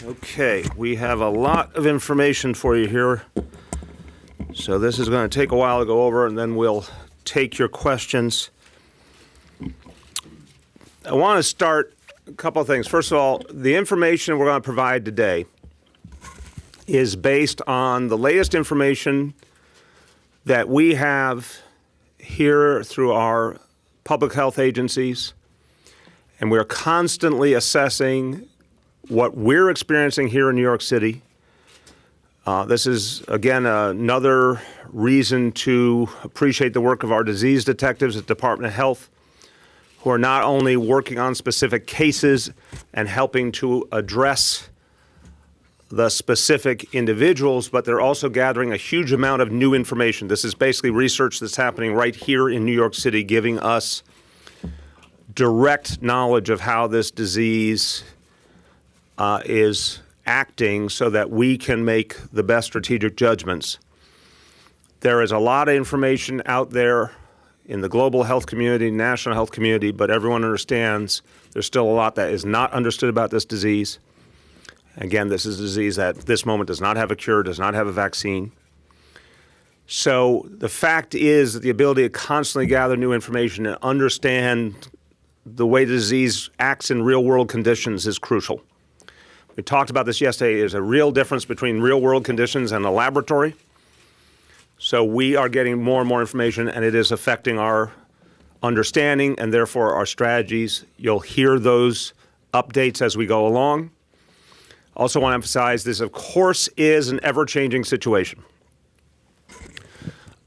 Okay, we have a lot of information for you here. So this is going to take a while to go over, and then we'll take your questions. I want to start a couple of things. First of all, the information we're going to provide today is based on the latest information that we have here through our public health agencies, and we're constantly assessing what we're experiencing here in New York City. This is, again, another reason to appreciate the work of our disease detectives at the Department of Health, who are not only working on specific cases and helping to address the specific individuals, but they're also gathering a huge amount of new information. This is basically research that's happening right here in New York City, giving us direct knowledge of how this disease is acting so that we can make the best strategic judgments. There is a lot of information out there in the global health community, national health community, but everyone understands there's still a lot that is not understood about this disease. Again, this is a disease that at this moment does not have a cure, does not have a vaccine. So the fact is that the ability to constantly gather new information and understand the way the disease acts in real-world conditions is crucial. We talked about this yesterday. There's a real difference between real-world conditions and a laboratory. So we are getting more and more information, and it is affecting our understanding and therefore our strategies. You'll hear those updates as we go along. Also want to emphasize this, of course, is an ever-changing situation.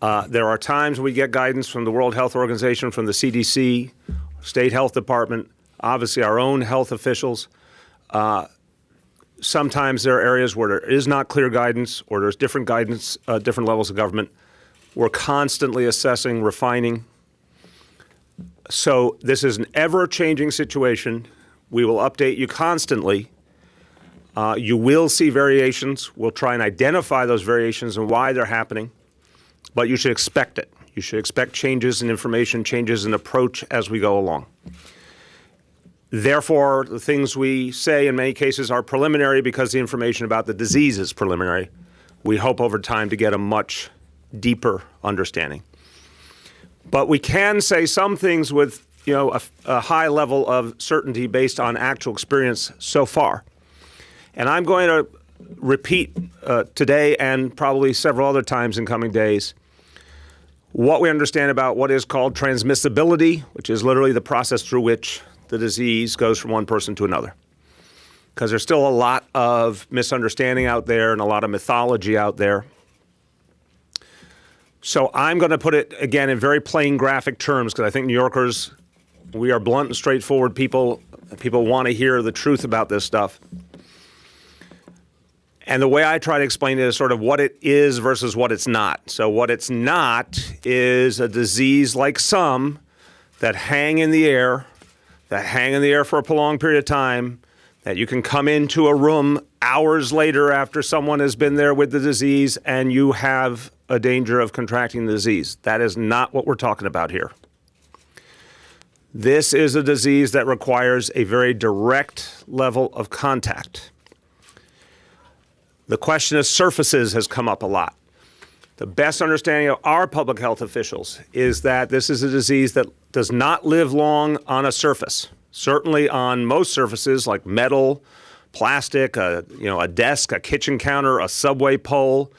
There are times we get guidance from the World Health Organization, from the CDC, State Health Department, obviously our own health officials. Sometimes there are areas where there is not clear guidance or there's different guidance, different levels of government. We're constantly assessing, refining. So this is an ever-changing situation. We will update you constantly. You will see variations. We'll try and identify those variations and why they're happening, but you should expect it. You should expect changes in information, changes in approach as we go along. Therefore, the things we say in many cases are preliminary because the information about the disease is preliminary. We hope over time to get a much deeper understanding. But we can say some things with a high level of certainty based on actual experience so far. And I'm going to repeat today and probably several other times in coming days what we understand about what is called transmissibility, which is literally the process through which the disease goes from one person to another. Because there's still a lot of misunderstanding out there and a lot of mythology out there. So I'm going to put it, again, in very plain graphic terms, because I think New Yorkers, we are blunt and straightforward people. People want to hear the truth about this stuff. And the way I try to explain it is sort of what it is versus what it's not. So what it's not is a disease like some that hang in the air for a prolonged period of time, that you can come into a room hours later after someone has been there with the disease and you have a danger of contracting the disease. That is not what we're talking about here. This is a disease that requires a very direct level of contact. The question of surfaces has come up a lot. The best understanding of our public health officials is that this is a disease that does not live long on a surface. Certainly on most surfaces like metal, plastic, a desk, a kitchen counter, a subway pole,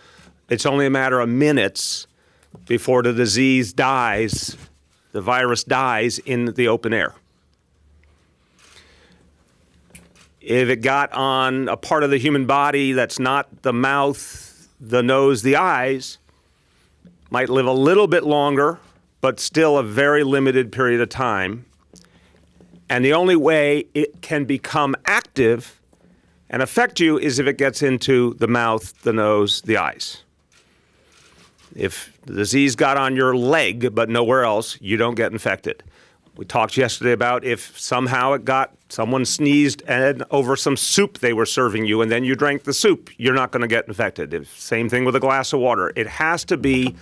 it's only a matter of minutes before the disease dies, the virus dies in the open air. If it got on a part of the human body that's not the mouth, the nose, the eyes, might live a little bit longer, but still a very limited period of time. And the only way it can become active and affect you is if it gets into the mouth, the nose, the eyes. If the disease got on your leg but nowhere else, you don't get infected. We talked yesterday about if somehow someone sneezed over some soup they were serving you and then you drank the soup, you're not going to get infected. Same thing with a glass of water. It has to be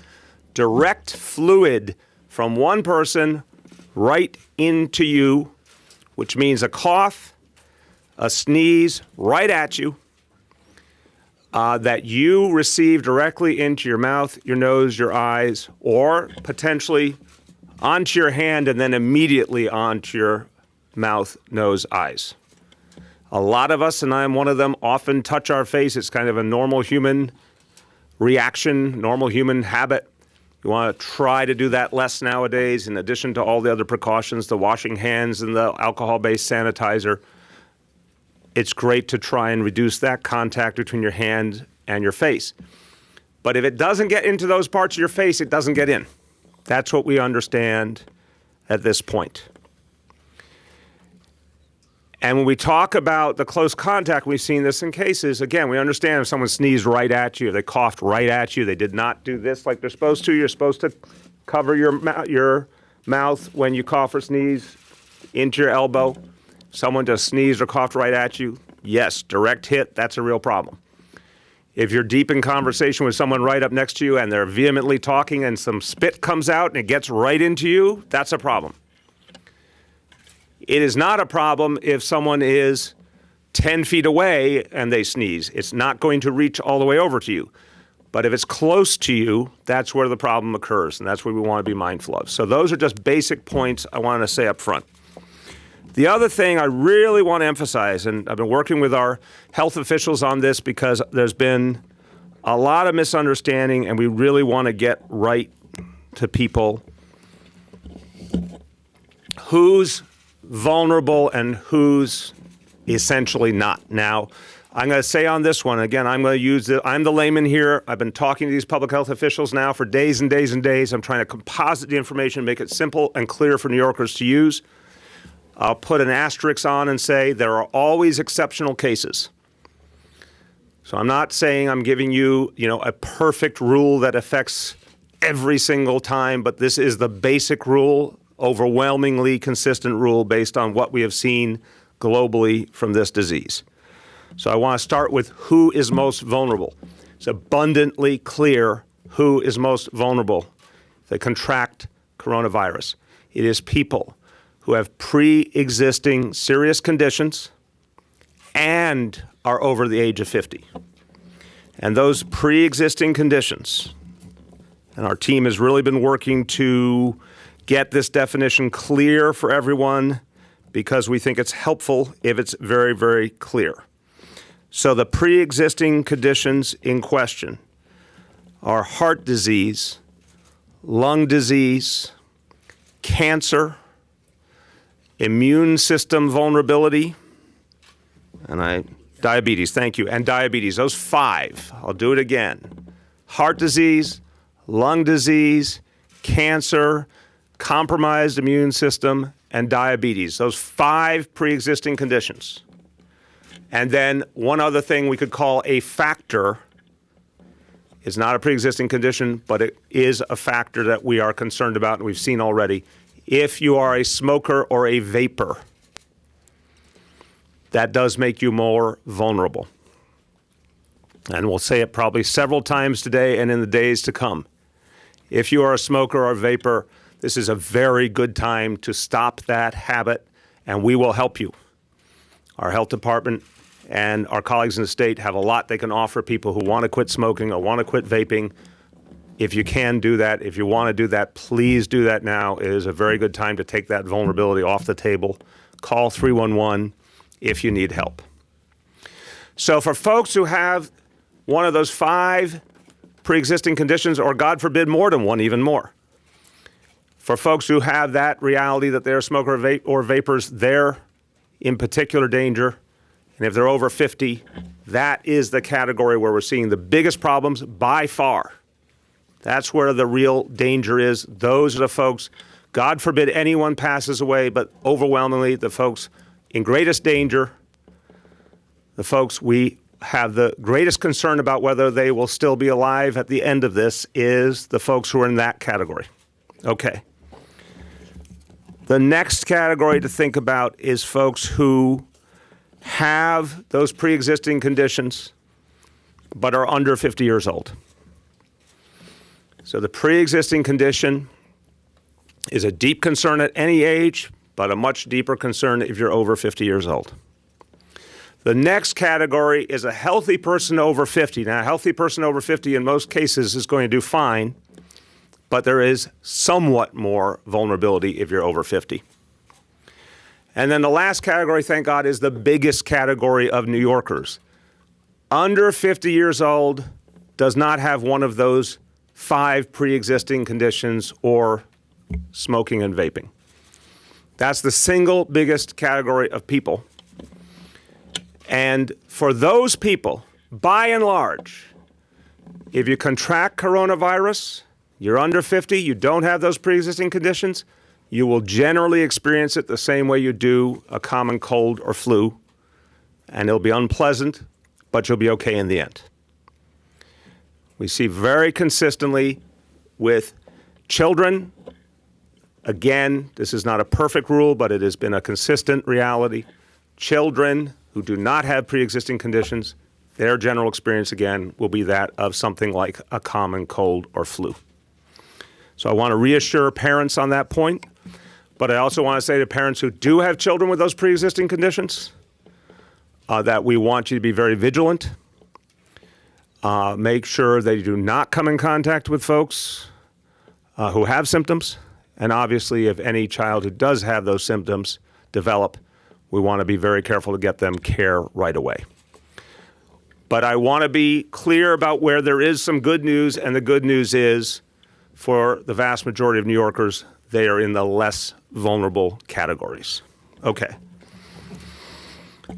direct fluid from one person right into you, which means a cough, a sneeze right at you, that you receive directly into your mouth, your nose, your eyes, or potentially onto your hand and then immediately onto your mouth, nose, eyes. A lot of us, and I am one of them, often touch our face. It's kind of a normal human reaction, normal human habit. You want to try to do that less nowadays, in addition to all the other precautions, the washing hands and the alcohol-based sanitizer. It's great to try and reduce that contact between your hand and your face. But if it doesn't get into those parts of your face, it doesn't get in. That's what we understand at this point. And when we talk about the close contact, we've seen this in cases. Again, we understand if someone sneezed right at you, if they coughed right at you, they did not do this like they're supposed to. You're supposed to cover your mouth when you cough or sneeze into your elbow. Someone just sneezed or coughed right at you. Yes, direct hit, that's a real problem. If you're deep in conversation with someone right up next to you and they're vehemently talking and some spit comes out and it gets right into you, that's a problem. It is not a problem if someone is 10 feet away and they sneeze. It's not going to reach all the way over to you. But if it's close to you, that's where the problem occurs, and that's what we want to be mindful of. So those are just basic points I want to say up front. The other thing I really want to emphasize, and I've been working with our health officials on this because there's been a lot of misunderstanding, and we really want to get right to people who's vulnerable and who's essentially not. Now, I'm going to say on this one, again, I'm the layman here. I've been talking to these public health officials now for days and days and days. I'm trying to composite the information, make it simple and clear for New Yorkers to use. I'll put an asterisk on and say there are always exceptional cases. So I'm not saying I'm giving you, a perfect rule that affects every single time, but this is the basic rule, overwhelmingly consistent rule based on what we have seen globally from this disease. So I want to start with who is most vulnerable. It's abundantly clear who is most vulnerable if they contract coronavirus. It is people who have pre-existing serious conditions and are over the age of 50. And those pre-existing conditions, and our team has really been working to get this definition clear for everyone because we think it's helpful if it's very, very clear. So the pre-existing conditions in question are heart disease, lung disease, cancer, immune system vulnerability, and diabetes, thank you, and diabetes, those 5. I'll do it again. Heart disease, lung disease, cancer, compromised immune system, and diabetes, those 5 pre-existing conditions. And then one other thing we could call a factor is not a pre-existing condition, but it is a factor that we are concerned about and we've seen already. If you are a smoker or a vapor, that does make you more vulnerable. And we'll say it probably several times today and in the days to come. If you are a smoker or a vapor, this is a very good time to stop that habit, and we will help you. Our health department and our colleagues in the state have a lot they can offer people who want to quit smoking or want to quit vaping. If you can do that, if you want to do that, please do that now. It is a very good time to take that vulnerability off the table. Call 311 if you need help. So for folks who have one of those 5 pre-existing conditions, or God forbid more than one, even more, for folks who have that reality that they're a smoker or vapors, they're in particular danger. And if they're over 50, that is the category where we're seeing the biggest problems by far. That's where the real danger is. Those are the folks, God forbid anyone passes away, but overwhelmingly the folks in greatest danger, the folks we have the greatest concern about whether they will still be alive at the end of this is the folks who are in that category. Okay. The next category to think about is folks who have those pre-existing conditions but are under 50 years old. So the pre-existing condition is a deep concern at any age, but a much deeper concern if you're over 50 years old. The next category is a healthy person over 50. Now, a healthy person over 50 in most cases is going to do fine, but there is somewhat more vulnerability if you're over 50. And then the last category, thank God, is the biggest category of New Yorkers. Under 50 years old does not have one of those 5 pre-existing conditions or smoking and vaping. That's the single biggest category of people. And for those people, by and large, if you contract coronavirus, you're under 50, you don't have those pre-existing conditions, you will generally experience it the same way you do a common cold or flu, and it'll be unpleasant, but you'll be okay in the end. We see very consistently with children, again, this is not a perfect rule, but it has been a consistent reality. Children who do not have pre-existing conditions, their general experience, again, will be that of something like a common cold or flu. So I want to reassure parents on that point, but I also want to say to parents who do have children with those pre-existing conditions that we want you to be very vigilant. Make sure that you do not come in contact with folks who have symptoms. And obviously, if any child who does have those symptoms develop, we want to be very careful to get them care right away. But I want to be clear about where there is some good news, and the good news is for the vast majority of New Yorkers, they are in the less vulnerable categories. Okay.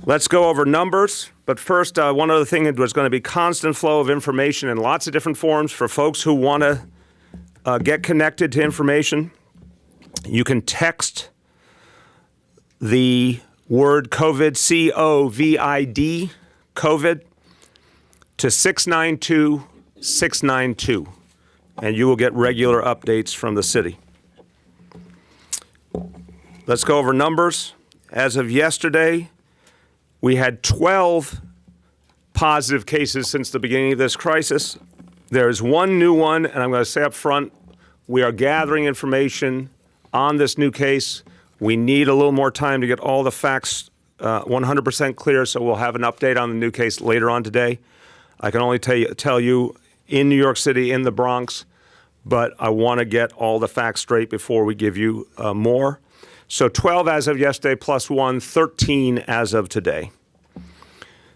Let's go over numbers. But first, one other thing, there's going to be constant flow of information in lots of different forms for folks who want to get connected to information. You can text the word COVID, C-O-V-I-D, COVID, to 692-692, and you will get regular updates from the city. Let's go over numbers. As of yesterday, we had 12 positive cases since the beginning of this crisis. There is one new one, and I'm going to say up front, we are gathering information on this new case. We need a little more time to get all the facts 100% clear, so we'll have an update on the new case later on today. I can only tell you in New York City, in the Bronx, but I want to get all the facts straight before we give you more. So 12 as of yesterday, plus 1, 13 as of today.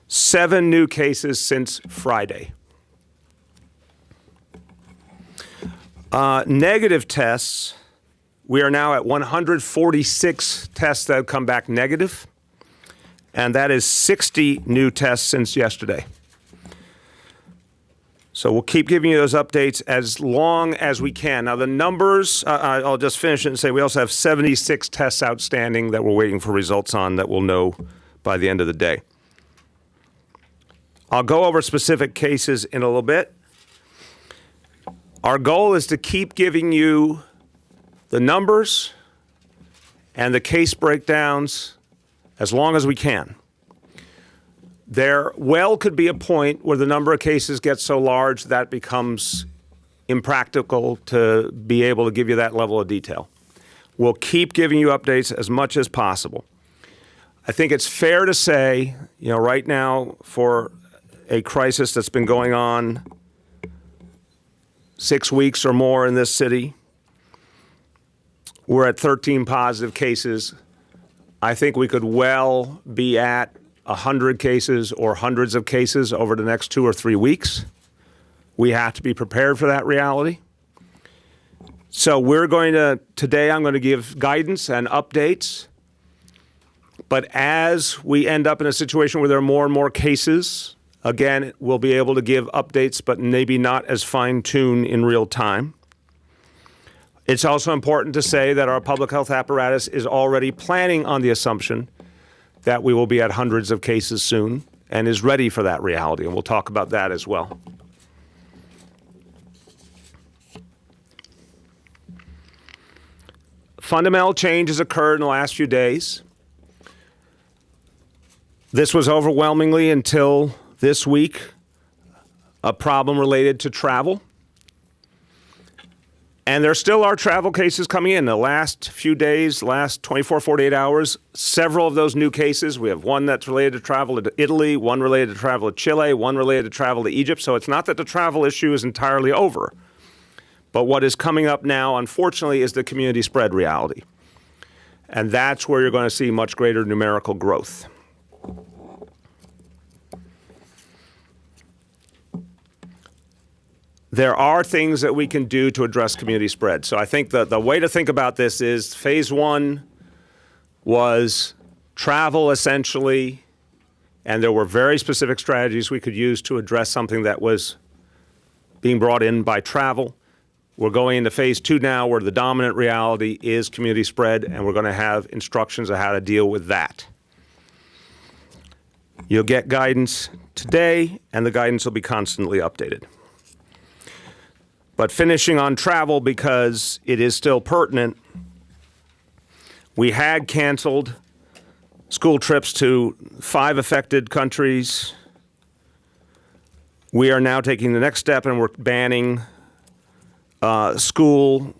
7 new cases since Friday. Negative tests, we are now at 146 tests that have come back negative, and that is 60 new tests since yesterday. So we'll keep giving you those updates as long as we can. Now the numbers, I'll just finish it and say we also have 76 tests outstanding that we're waiting for results on that we'll know by the end of the day. I'll go over specific cases in a little bit. Our goal is to keep giving you the numbers and the case breakdowns as long as we can. There well could be a point where the number of cases gets so large that becomes impractical to be able to give you that level of detail. We'll keep giving you updates as much as possible. I think it's fair to say, right now for a crisis that's been going on 6 weeks or more in this city, we're at 13 positive cases. I think we could well be at 100 cases or hundreds of cases over the next 2 or 3 weeks. We have to be prepared for that reality. So today I'm going to give guidance and updates. But as we end up in a situation where there are more and more cases, again, we'll be able to give updates, but maybe not as fine-tuned in real time. It's also important to say that our public health apparatus is already planning on the assumption that we will be at hundreds of cases soon and is ready for that reality, and we'll talk about that as well. Fundamental change has occurred in the last few days. This was overwhelmingly, until this week, a problem related to travel. And there still are travel cases coming in. The last few days, last 24, 48 hours, several of those new cases. We have one that's related to travel to Italy, one related to travel to Chile, one related to travel to Egypt. So it's not that the travel issue is entirely over. But what is coming up now, unfortunately, is the community spread reality. And that's where you're going to see much greater numerical growth. There are things that we can do to address community spread. So I think the way to think about this is phase one was travel essentially, and there were very specific strategies we could use to address something that was being brought in by travel. We're going into phase two now where the dominant reality is community spread, and we're going to have instructions on how to deal with that. You'll get guidance today, and the guidance will be constantly updated. But finishing on travel, because it is still pertinent, we had canceled school trips to 5 affected countries. We are now taking the next step, and we're banning school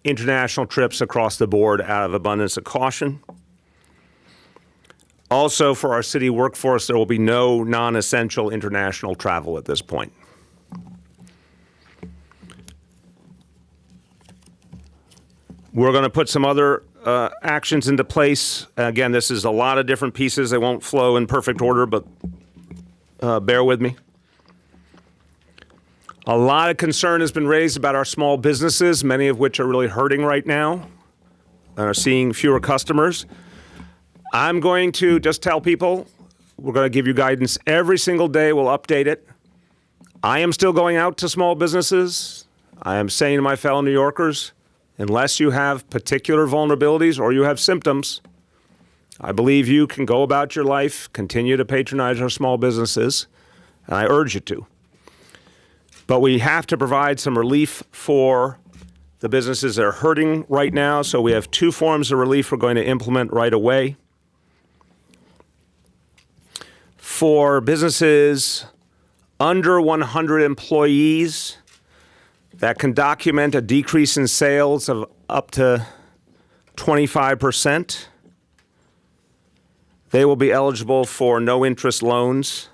international trips across the board out of abundance of caution. Also, for our city workforce, there will be no non-essential international travel at this point. We're going to put some other actions into place. Again, this is a lot of different pieces. They won't flow in perfect order, but bear with me. A lot of concern has been raised about our small businesses, many of which are really hurting right now and are seeing fewer customers. I'm going to just tell people, we're going to give you guidance every single day. We'll update it. I am still going out to small businesses. I am saying to my fellow New Yorkers, unless you have particular vulnerabilities or you have symptoms, I believe you can go about your life, continue to patronize our small businesses, and I urge you to. But we have to provide some relief for the businesses that are hurting right now, so we have 2 forms of relief we're going to implement right away. For businesses under 100 employees, that can document a decrease in sales of up to 25%. They will be eligible for no-interest loans,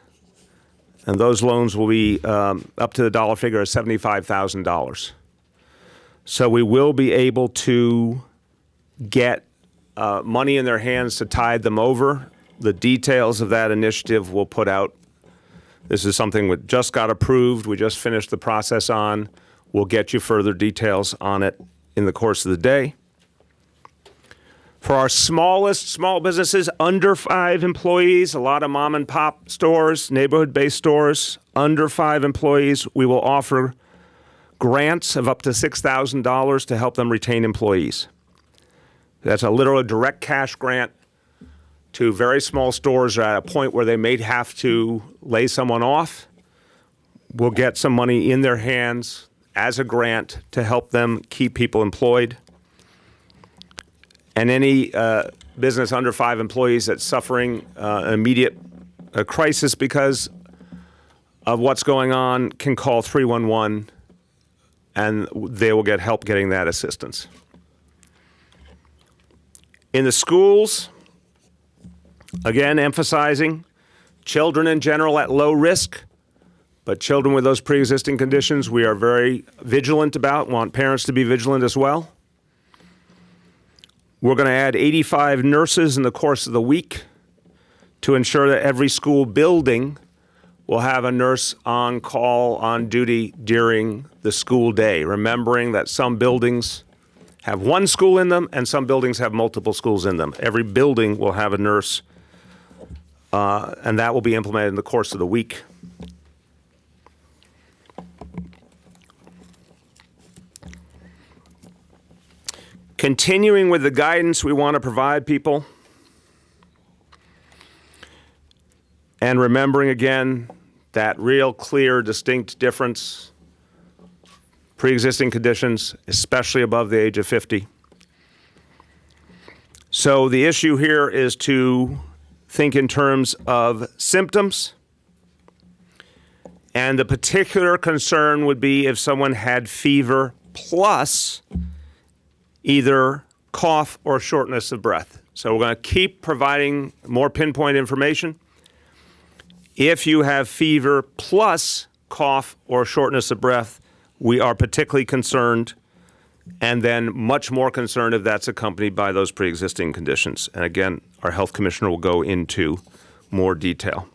and those loans will be up to the dollar figure of $75,000. So we will be able to get money in their hands to tide them over. The details of that initiative we'll put out. This is something that just got approved. We just finished the process on. We'll get you further details on it in the course of the day. For our smallest small businesses, under 5 employees, a lot of mom and pop stores, neighborhood-based stores, under 5 employees, we will offer grants of up to $6,000 to help them retain employees. That's a literal direct cash grant to very small stores at a point where they may have to lay someone off. We'll get some money in their hands as a grant to help them keep people employed. And any business under 5 employees that's suffering an immediate crisis because of what's going on can call 311 and they will get help getting that assistance. In the schools, again, emphasizing children in general at low risk, but children with those pre-existing conditions we are very vigilant about, want parents to be vigilant as well. We're going to add 85 nurses in the course of the week to ensure that every school building will have a nurse on call, on duty during the school day, remembering that some buildings have 1 school in them and some buildings have multiple schools in them. Every building will have a nurse, and that will be implemented in the course of the week. Continuing with the guidance we want to provide people, and remembering again that real clear, distinct difference, pre-existing conditions, especially above the age of 50. So the issue here is to think in terms of symptoms, and the particular concern would be if someone had fever plus either cough or shortness of breath. So we're going to keep providing more pinpoint information. If you have fever plus cough or shortness of breath, we are particularly concerned, and then much more concerned if that's accompanied by those pre-existing conditions. And again, our health commissioner will go into more detail.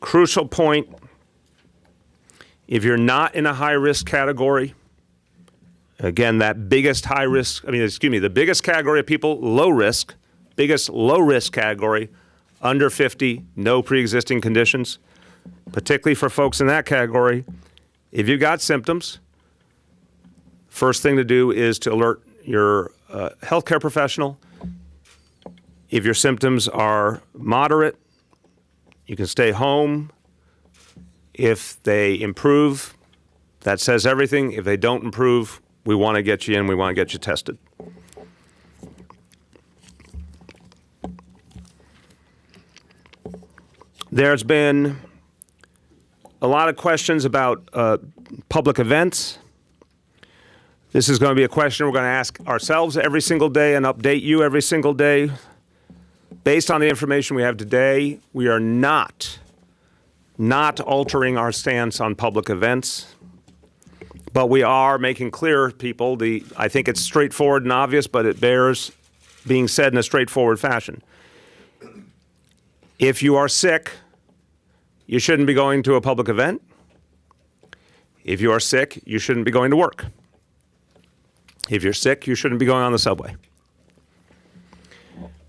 Crucial point, if you're not in a high-risk category, again, that biggest the biggest category of people, low risk, biggest low-risk category, under 50, no pre-existing conditions, particularly for folks in that category. If you've got symptoms, first thing to do is to alert your healthcare professional. If your symptoms are moderate, you can stay home. If they improve, that says everything. If they don't improve, we want to get you in, we want to get you tested. There's been a lot of questions about public events. This is going to be a question we're going to ask ourselves every single day and update you every single day. Based on the information we have today, we are not altering our stance on public events, but we are making clear, people, I think it's straightforward and obvious, but it bears being said in a straightforward fashion. If you are sick, you shouldn't be going to a public event. If you are sick, you shouldn't be going to work. If you're sick, you shouldn't be going on the subway.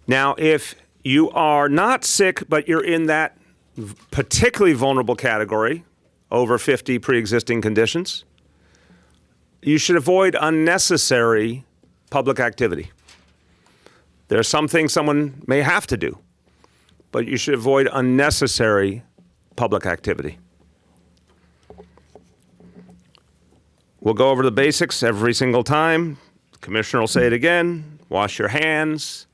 Now, if you are not sick, but you're in that particularly vulnerable category, over 50 pre-existing conditions, you should avoid unnecessary public activity. There are some things someone may have to do, but you should avoid unnecessary public activity. We'll go over the basics every single time. The commissioner will say it again. Wash your hands.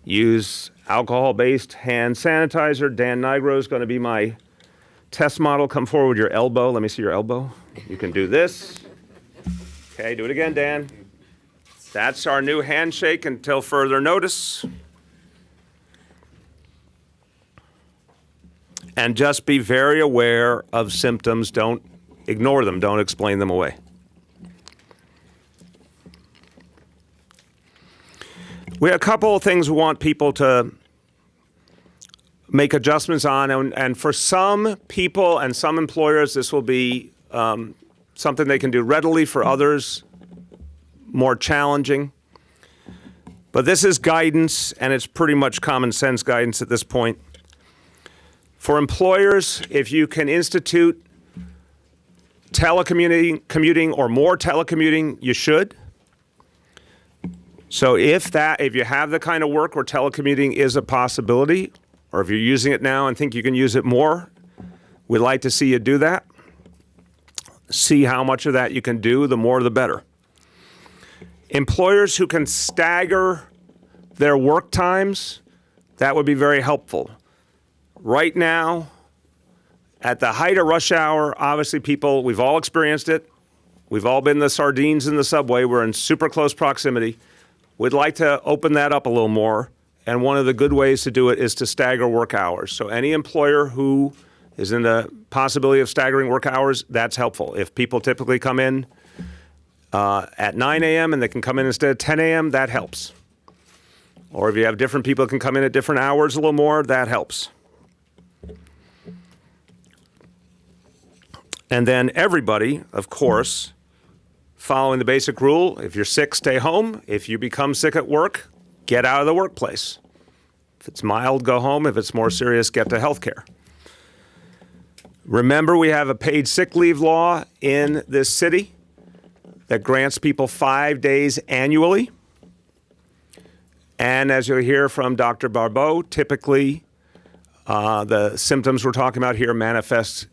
Use alcohol-based hand sanitizer. Dan Nigro is going to be my test model. Come forward with your elbow. Let me see your elbow. You can do this. Okay, do it again, Dan. That's our new handshake until further notice. And just be very aware of symptoms. Don't ignore them. Don't explain them away. We have a couple of things we want people to make adjustments on. And for some people and some employers, this will be something they can do readily. For others, more challenging. But this is guidance, and it's pretty much common sense guidance at this point. For employers, if you can institute telecommuting or more telecommuting, you should. So if you have the kind of work where telecommuting is a possibility, or if you're using it now and think you can use it more, we'd like to see you do that. See how much of that you can do, the more the better. Employers who can stagger their work times, that would be very helpful. Right now, at the height of rush hour, obviously people, we've all experienced it. We've all been the sardines in the subway. We're in super close proximity. We'd like to open that up a little more. And one of the good ways to do it is to stagger work hours. So any employer who is in the possibility of staggering work hours, that's helpful. If people typically come in at 9 a.m. and they can come in instead of 10 a.m., that helps. Or if you have different people that can come in at different hours a little more, that helps. And then everybody, of course, following the basic rule, if you're sick, stay home. If you become sick at work, get out of the workplace. If it's mild, go home. If it's more serious, get to health care. Remember, we have a paid sick leave law in this city that grants people 5 days annually. And as you'll hear from Dr. Barbeau, typically the symptoms we're talking about here manifest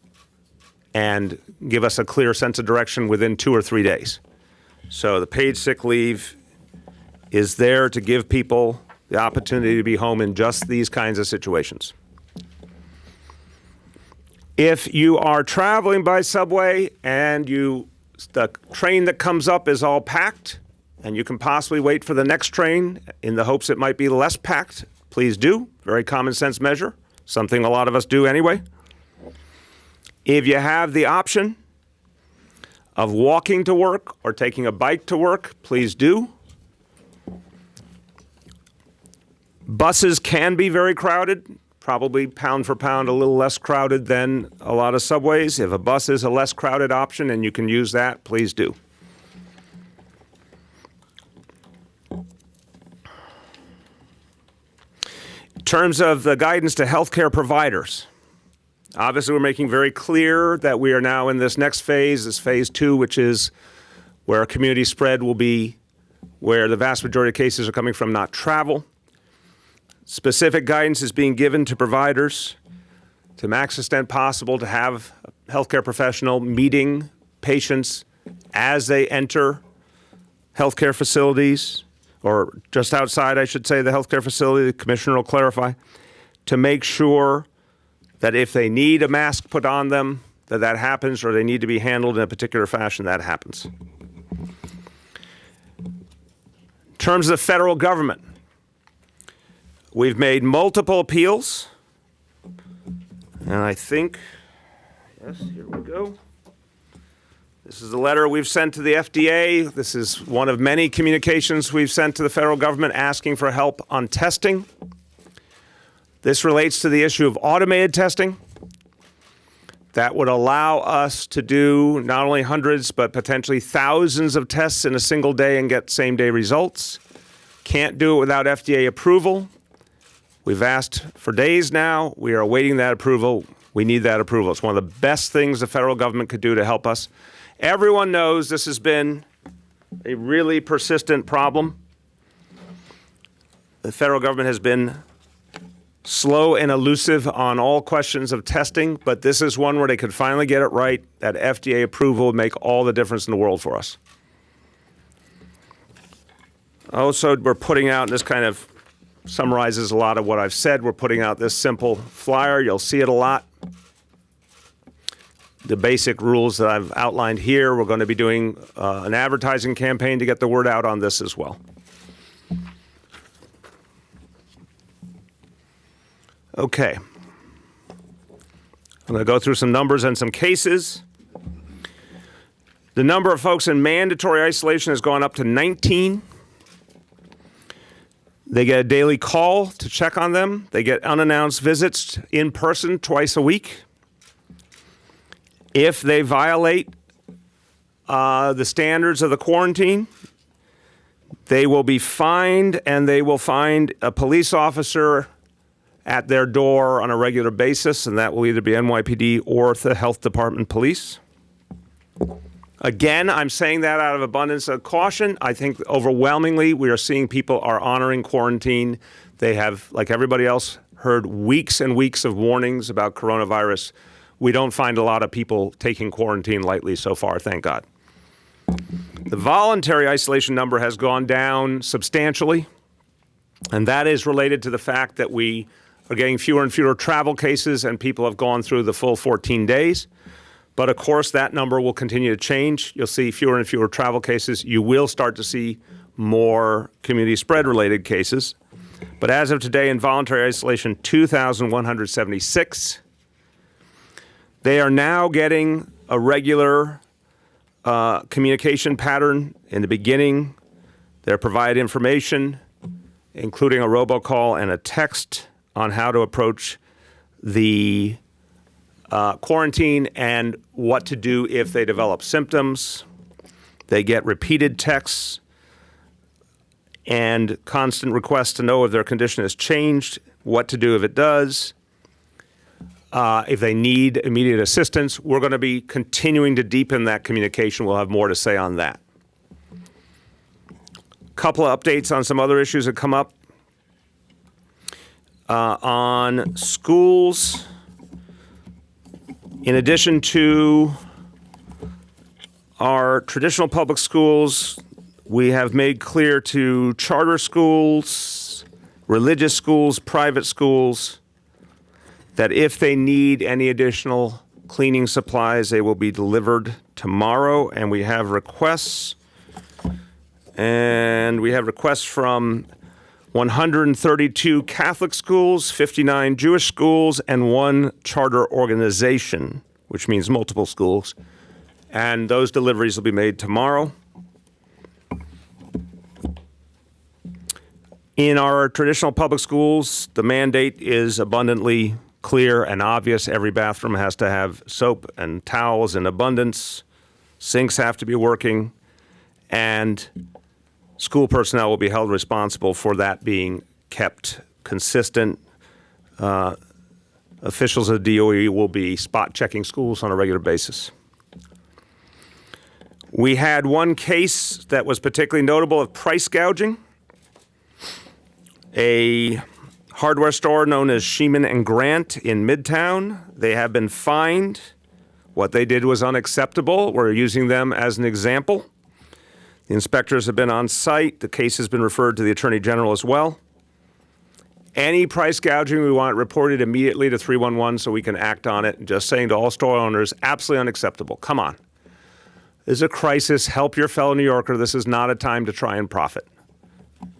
and give us a clear sense of direction within 2 or 3 days. So the paid sick leave is there to give people the opportunity to be home in just these kinds of situations. If you are traveling by subway and the train that comes up is all packed and you can possibly wait for the next train in the hopes it might be less packed, please do. Very common sense measure, something a lot of us do anyway. If you have the option of walking to work or taking a bike to work, please do. Buses can be very crowded, probably pound for pound a little less crowded than a lot of subways. If a bus is a less crowded option and you can use that, please do. In terms of the guidance to healthcare providers, obviously we're making very clear that we are now in this next phase, this phase 2, which is where community spread will be where the vast majority of cases are coming from, not travel. Specific guidance is being given to providers to max extent possible to have a healthcare professional meeting patients as they enter healthcare facilities, or just outside, I should say, the healthcare facility. The commissioner will clarify, to make sure that if they need a mask put on them, that happens, or they need to be handled in a particular fashion, that happens. In terms of the federal government, we've made multiple appeals, and I think, yes, here we go. This is the letter we've sent to the FDA. This is one of many communications we've sent to the federal government asking for help on testing. This relates to the issue of automated testing that would allow us to do not only hundreds, but potentially thousands of tests in a single day and get same-day results. Can't do it without FDA approval. We've asked for days now. We are awaiting that approval. We need that approval. It's one of the best things the federal government could do to help us. Everyone knows this has been a really persistent problem. The federal government has been slow and elusive on all questions of testing, but this is one where they could finally get it right. That FDA approval would make all the difference in the world for us. Also, we're putting out, and this kind of summarizes a lot of what I've said, we're putting out this simple flyer. You'll see it a lot. The basic rules that I've outlined here, we're going to be doing an advertising campaign to get the word out on this as well. Okay. I'm going to go through some numbers and some cases. The number of folks in mandatory isolation has gone up to 19. They get a daily call to check on them. They get unannounced visits in person twice a week. If they violate the standards of the quarantine, they will be fined, and they will find a police officer at their door on a regular basis, and that will either be NYPD or the Health Department Police. Again, I'm saying that out of abundance of caution. I think overwhelmingly we are seeing people are honoring quarantine. They have, like everybody else, heard weeks and weeks of warnings about coronavirus. We don't find a lot of people taking quarantine lightly so far, thank God. The voluntary isolation number has gone down substantially, and that is related to the fact that we are getting fewer and fewer travel cases and people have gone through the full 14 days. But of course, that number will continue to change. You'll see fewer and fewer travel cases. You will start to see more community spread related cases. But as of today, in voluntary isolation, 2,176. They are now getting a regular communication pattern. In the beginning, they're provided information, including a robocall and a text on how to approach the quarantine and what to do if they develop symptoms. They get repeated texts and constant requests to know if their condition has changed, what to do if it does. If they need immediate assistance, we're going to be continuing to deepen that communication. We'll have more to say on that. A couple of updates on some other issues that come up. On schools, in addition to our traditional public schools, we have made clear to charter schools, religious schools, private schools, that if they need any additional cleaning supplies. They will be delivered tomorrow, and we have requests. And we have requests from 132 Catholic schools, 59 Jewish schools, and 1 charter organization, which means multiple schools. And those deliveries will be made tomorrow. In our traditional public schools, the mandate is abundantly clear and obvious. Every bathroom has to have soap and towels in abundance. Sinks have to be working. And school personnel will be held responsible for that being kept consistent. Officials of the DOE will be spot checking schools on a regular basis. We had one case that was particularly notable of price gouging. A hardware store known as Sheeman and Grant in Midtown. They have been fined. What they did was unacceptable. We're using them as an example. The inspectors have been on site. The case has been referred to the Attorney General as well. Any price gouging, we want it reported immediately to 311 so we can act on it. Just saying to all store owners, absolutely unacceptable. Come on. This is a crisis. Help your fellow New Yorker. This is not a time to try and profit.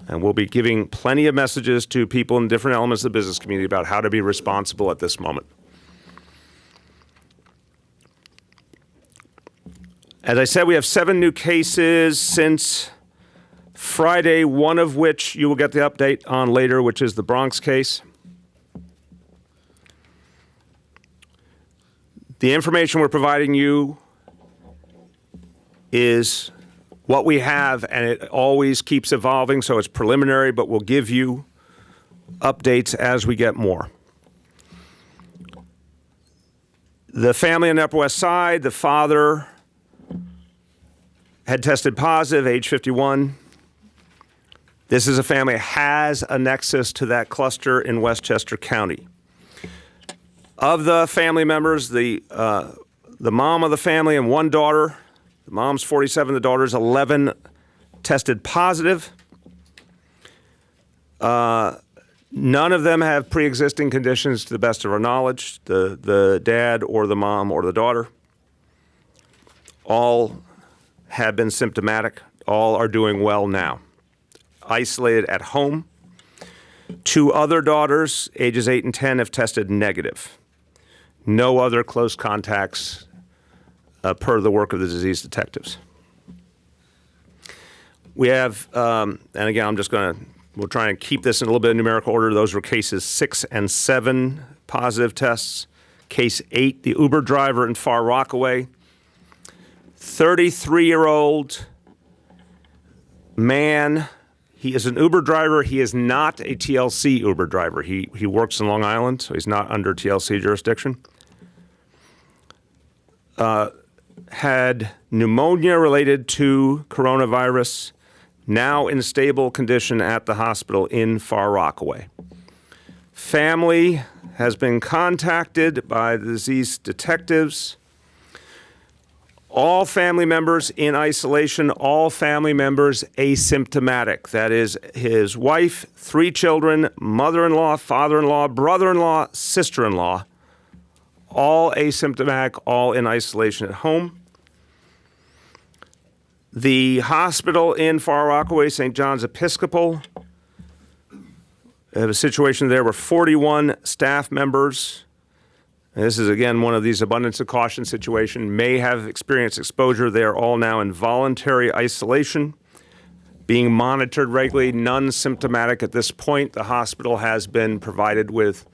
And we'll be giving plenty of messages to people in different elements of the business community about how to be responsible at this moment. As I said, we have 7 new cases since Friday, one of which you will get the update on later, which is the Bronx case. The information we're providing you is what we have, and it always keeps evolving, so it's preliminary, but we'll give you updates as we get more. The family on the Upper West Side, the father had tested positive, age 51. This is a family that has a nexus to that cluster in Westchester County. Of the family members, the mom of the family and 1 daughter, the mom's 47, the daughter's 11, tested positive. None of them have pre-existing conditions to the best of our knowledge, the dad or the mom or the daughter. All have been symptomatic. All are doing well now. Isolated at home. 2 other daughters, ages 8 and 10, have tested negative. No other close contacts per the work of the disease detectives. We have, and again, we'll try and keep this in a little bit of numerical order. Those were cases 6 and 7 positive tests. Case 8, the Uber driver in Far Rockaway. 33-year-old man. He is an Uber driver. He is not a TLC Uber driver. He works in Long Island, so he's not under TLC jurisdiction. Had pneumonia related to coronavirus, now in stable condition at the hospital in Far Rockaway. Family has been contacted by the disease detectives. All family members in isolation, all family members asymptomatic. That is his wife, 3 children, mother-in-law, father-in-law, brother-in-law, sister-in-law, all asymptomatic, all in isolation at home. The hospital in Far Rockaway, St. John's Episcopal, have a situation there where 41 staff members, and this is again one of these abundance of caution situations, may have experienced exposure. They are all now in voluntary isolation, being monitored regularly, none symptomatic at this point. The hospital has been provided with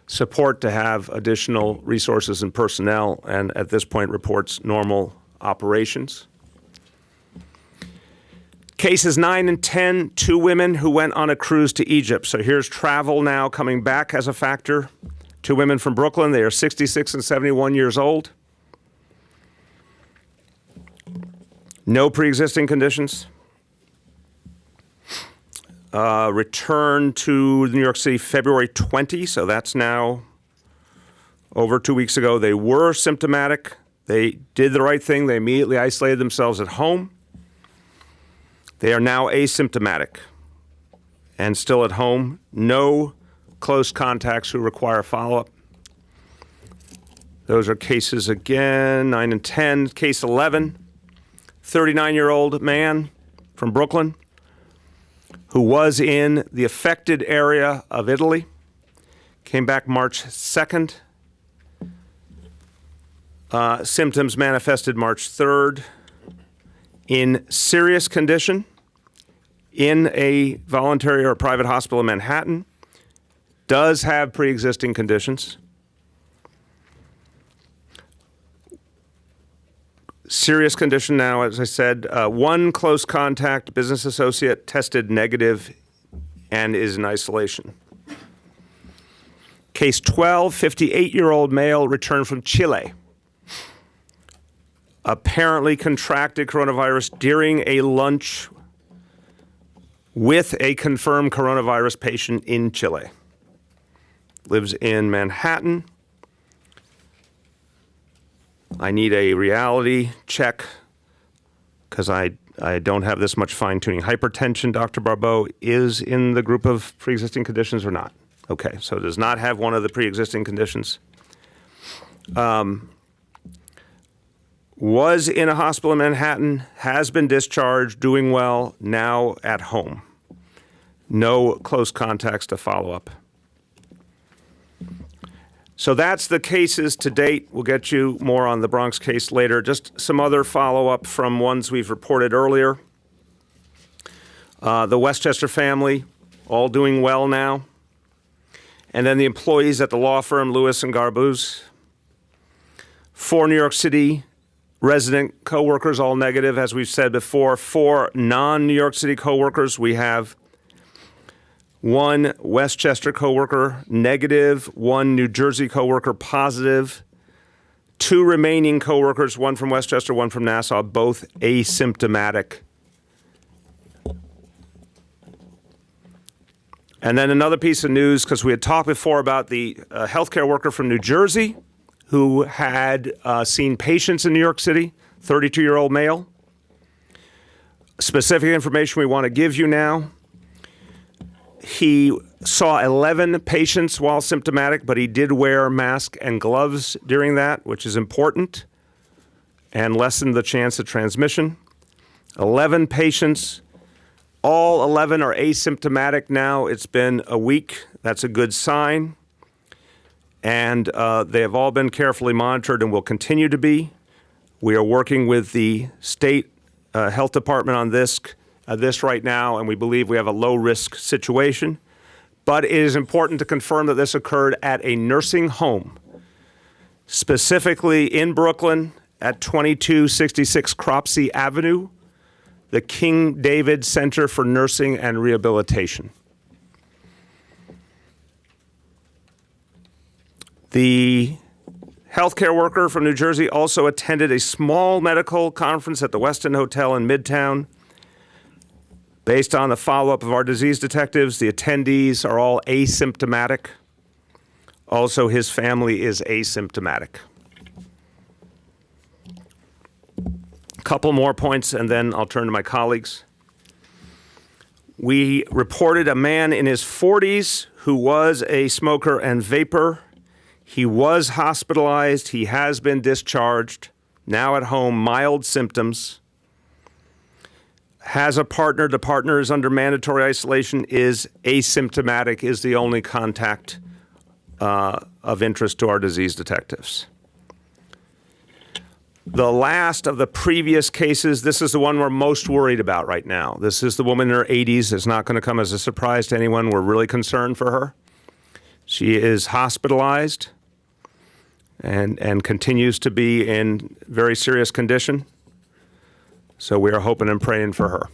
support to have additional resources and personnel, and at this point reports normal operations. Cases 9 and 10, 2 women who went on a cruise to Egypt. So here's travel now coming back as a factor. 2 women from Brooklyn. They are 66 and 71 years old. No pre-existing conditions. Returned to New York City February 20, so that's now over 2 weeks ago. They were symptomatic. They did the right thing. They immediately isolated themselves at home. They are now asymptomatic and still at home. No close contacts who require follow-up. Those are cases again, 9 and 10. Case 11, 39-year-old man from Brooklyn who was in the affected area of Italy, came back March 2nd. Symptoms manifested March 3rd. In serious condition in a voluntary or private hospital in Manhattan, does have pre-existing conditions. Serious condition now, as I said, one close contact business associate tested negative and is in isolation. Case 12, 58-year-old male returned from Chile. Apparently contracted coronavirus during a lunch with a confirmed coronavirus patient in Chile. Lives in Manhattan. I need a reality check because I don't have this much fine-tuning. Hypertension, Dr. Barbeau, is in the group of pre-existing conditions or not? Okay, so it does not have one of the pre-existing conditions. Was in a hospital in Manhattan, has been discharged, doing well, now at home. No close contacts to follow up. So that's the cases to date. We'll get you more on the Bronx case later. Just some other follow-up from ones we've reported earlier. The Westchester family, all doing well now. And then the employees at the law firm, Lewis and Garbuz. 4 New York City resident coworkers, all negative, as we've said before. 4 non-New York City coworkers. We have 1 Westchester coworker negative, 1 New Jersey coworker positive, 2 remaining coworkers, 1 from Westchester, 1 from Nassau, both asymptomatic. And then another piece of news, because we had talked before about the healthcare worker from New Jersey who had seen patients in New York City, 32-year-old male. Specific information we want to give you now. He saw 11 patients while symptomatic, but he did wear mask and gloves during that, which is important and lessened the chance of transmission. 11 patients, all 11 are asymptomatic now. It's been a week. That's a good sign. And they have all been carefully monitored and will continue to be. We are working with the state health department on this right now, and we believe we have a low-risk situation. But it is important to confirm that this occurred at a nursing home, specifically in Brooklyn at 2266 Cropsey Avenue, the King David Center for Nursing and Rehabilitation. The healthcare worker from New Jersey also attended a small medical conference at the Westin Hotel in Midtown. Based on the follow-up of our disease detectives, the attendees are all asymptomatic. Also, his family is asymptomatic. A couple more points, and then I'll turn to my colleagues. We reported a man in his 40s who was a smoker and vapor. He was hospitalized. He has been discharged. Now at home, mild symptoms. Has a partner. The partner is under mandatory isolation, is asymptomatic, is the only contact of interest to our disease detectives. The last of the previous cases, this is the one we're most worried about right now. This is the woman in her 80s. It's not going to come as a surprise to anyone. We're really concerned for her. She is hospitalized and continues to be in very serious condition. So we are hoping and praying for her.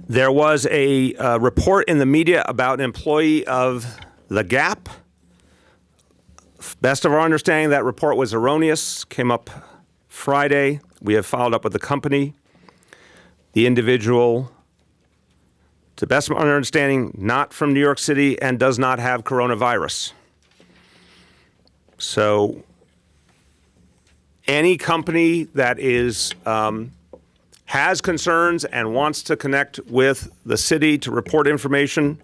There was a report in the media about an employee of The Gap. Best of our understanding, that report was erroneous, came up Friday. We have followed up with the company. The individual, to best of our understanding, not from New York City and does not have coronavirus. So any company that has concerns and wants to connect with the city to report information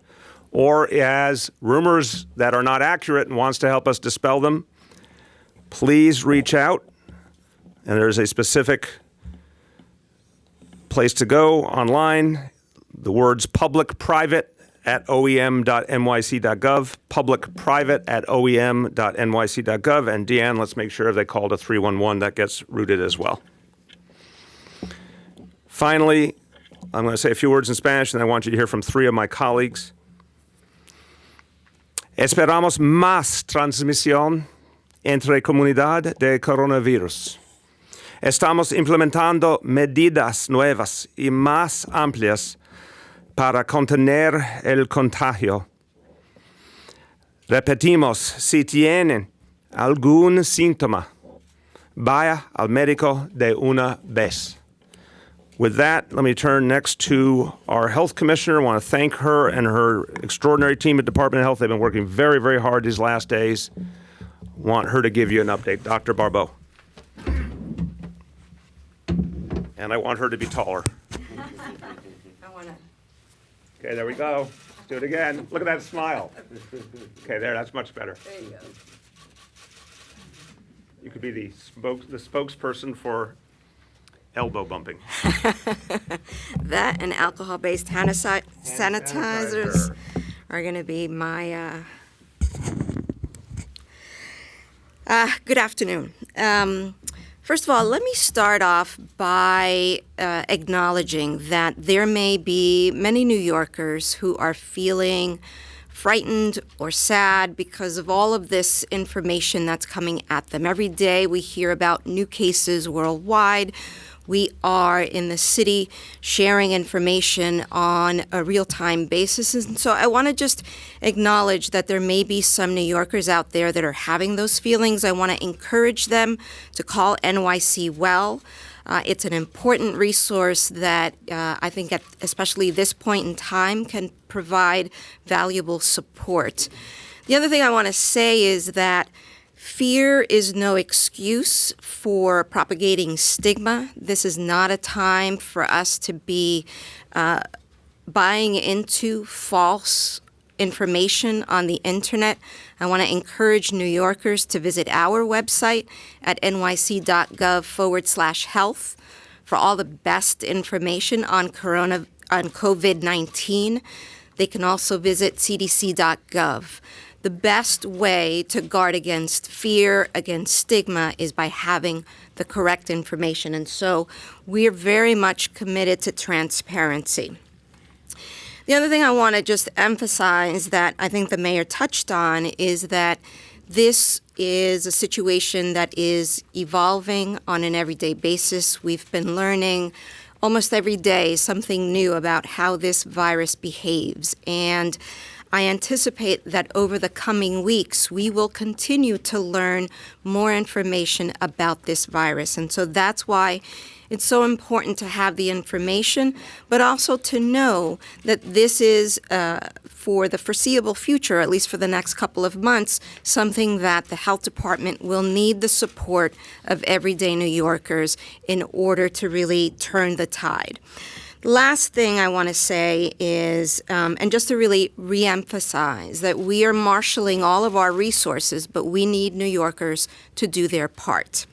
or has rumors that are not accurate and wants to help us dispel them, please reach out. And there's a specific place to go online. The words public-private@oem.nyc.gov, public-private@oem.nyc.gov, and Deanne, let's make sure they call to 311. That gets routed as well. Finally, I'm going to say a few words in Spanish, and I want you to hear from three of my colleagues. Esperamos más transmisión entre comunidad de coronavirus. Estamos implementando medidas nuevas y más amplias para contener el contagio. Repetimos, si tienen algún síntoma, vaya al médico de una vez. With that, let me turn next to our health commissioner. I want to thank her and her extraordinary team at Department of Health. They've been working very, very hard these last days. Want her to give you an update. Dr. Barbeau. And I want her to be taller. Okay, there we go. Let's do it again. Look at that smile. Okay, there, that's much better. There you go. You could be the spokesperson for elbow bumping. That and alcohol-based sanitizers are going to be my... Good afternoon. First of all, let me start off by acknowledging that there may be many New Yorkers who are feeling frightened or sad because of all of this information that's coming at them. Every day we hear about new cases worldwide. We are in the city sharing information on a real-time basis. And so I want to just acknowledge that there may be some New Yorkers out there that are having those feelings. I want to encourage them to call NYC Well. It's an important resource that I think at especially this point in time can provide valuable support. The other thing I want to say is that fear is no excuse for propagating stigma. This is not a time for us to be buying into false information on the internet. I want to encourage New Yorkers to visit our website at nyc.gov/health for all the best information on COVID-19. They can also visit cdc.gov. The best way to guard against fear, against stigma, is by having the correct information. And so we're very much committed to transparency. The other thing I want to just emphasize that I think the mayor touched on is that this is a situation that is evolving on an everyday basis. We've been learning almost every day something new about how this virus behaves. And I anticipate that over the coming weeks, we will continue to learn more information about this virus. And so that's why it's so important to have the information, but also to know that this is, for the foreseeable future, at least for the next couple of months, something that the health department will need the support of everyday New Yorkers in order to really turn the tide. Last thing I want to say is, and just to really reemphasize, that we are marshaling all of our resources, but we need New Yorkers to do their part.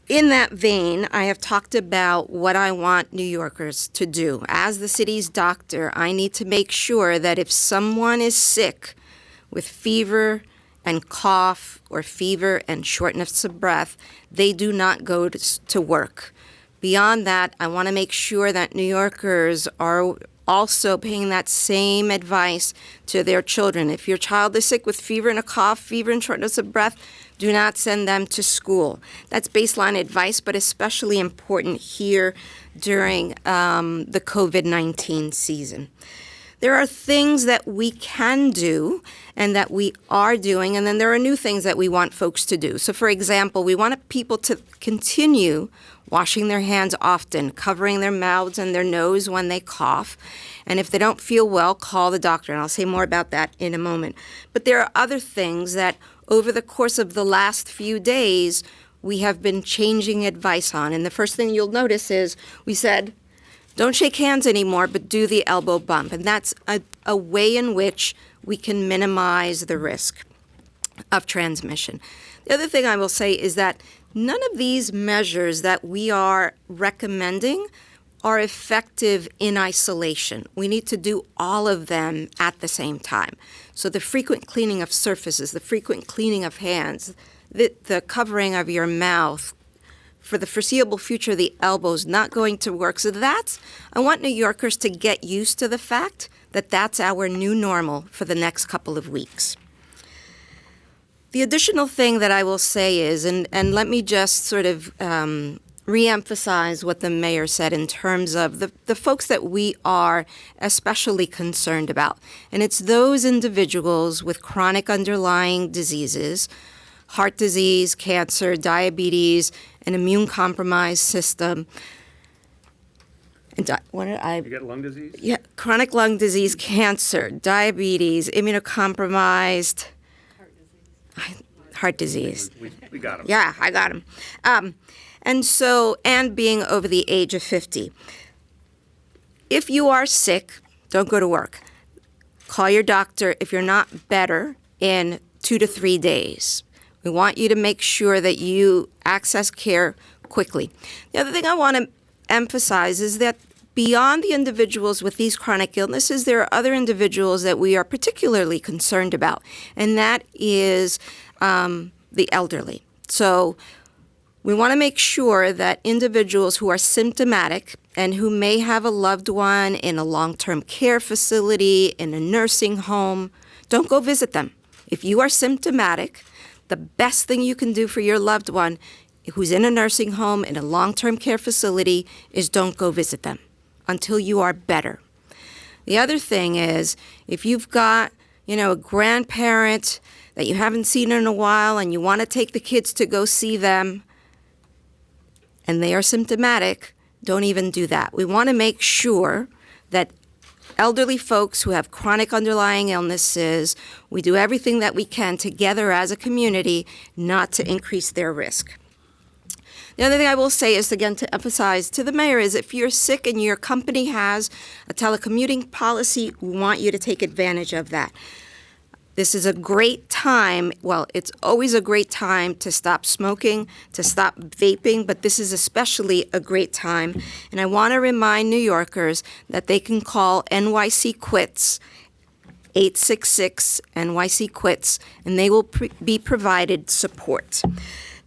In that vein, I have talked about what I want New Yorkers to do. As the city's doctor, I need to make sure that if someone is sick with fever and cough or fever and shortness of breath, they do not go to work. Beyond that, I want to make sure that New Yorkers are also paying that same advice to their children. If your child is sick with fever and a cough, fever and shortness of breath, do not send them to school. That's baseline advice, but especially important here during the COVID-19 season. There are things that we can do and that we are doing, and then there are new things that we want folks to do. So, for example, we want people to continue washing their hands often, covering their mouths and their nose when they cough. And if they don't feel well, call the doctor. And I'll say more about that in a moment. But there are other things that over the course of the last few days, we have been changing advice on. And the first thing you'll notice is we said, Don't shake hands anymore, but do the elbow bump. And that's a way in which we can minimize the risk of transmission. The other thing I will say is that none of these measures that we are recommending are effective in isolation. We need to do all of them at the same time. So the frequent cleaning of surfaces, the frequent cleaning of hands, the covering of your mouth, for the foreseeable future, the elbow's not going to work. So I want New Yorkers to get used to the fact that that's our new normal for the next couple of weeks. The additional thing that I will say is, and let me just sort of reemphasize what the mayor said in terms of the folks that we are especially concerned about. And it's those individuals with chronic underlying diseases, heart disease, cancer, diabetes, an immune-compromised system. And what did I... You get lung disease? Yeah, chronic lung disease, cancer, diabetes, immunocompromised... Heart disease. We got them. Yeah, I got them. And being over the age of 50. If you are sick, don't go to work. Call your doctor if you're not better in 2 to 3 days. We want you to make sure that you access care quickly. The other thing I want to emphasize is that beyond the individuals with these chronic illnesses, there are other individuals that we are particularly concerned about, and that is the elderly. So we want to make sure that individuals who are symptomatic and who may have a loved one in a long-term care facility, in a nursing home, don't go visit them. If you are symptomatic, the best thing you can do for your loved one who's in a nursing home, in a long-term care facility, is don't go visit them until you are better. The other thing is, if you've got, a grandparent that you haven't seen in a while and you want to take the kids to go see them and they are symptomatic, don't even do that. We want to make sure that elderly folks who have chronic underlying illnesses, we do everything that we can together as a community not to increase their risk. The other thing I will say is, again, to emphasize to the mayor, is if you're sick and your company has a telecommuting policy, we want you to take advantage of that. This is a great time, it's always a great time to stop smoking, to stop vaping, but this is especially a great time. And I want to remind New Yorkers that they can call NYC Quits, 866 NYC Quits, and they will be provided support.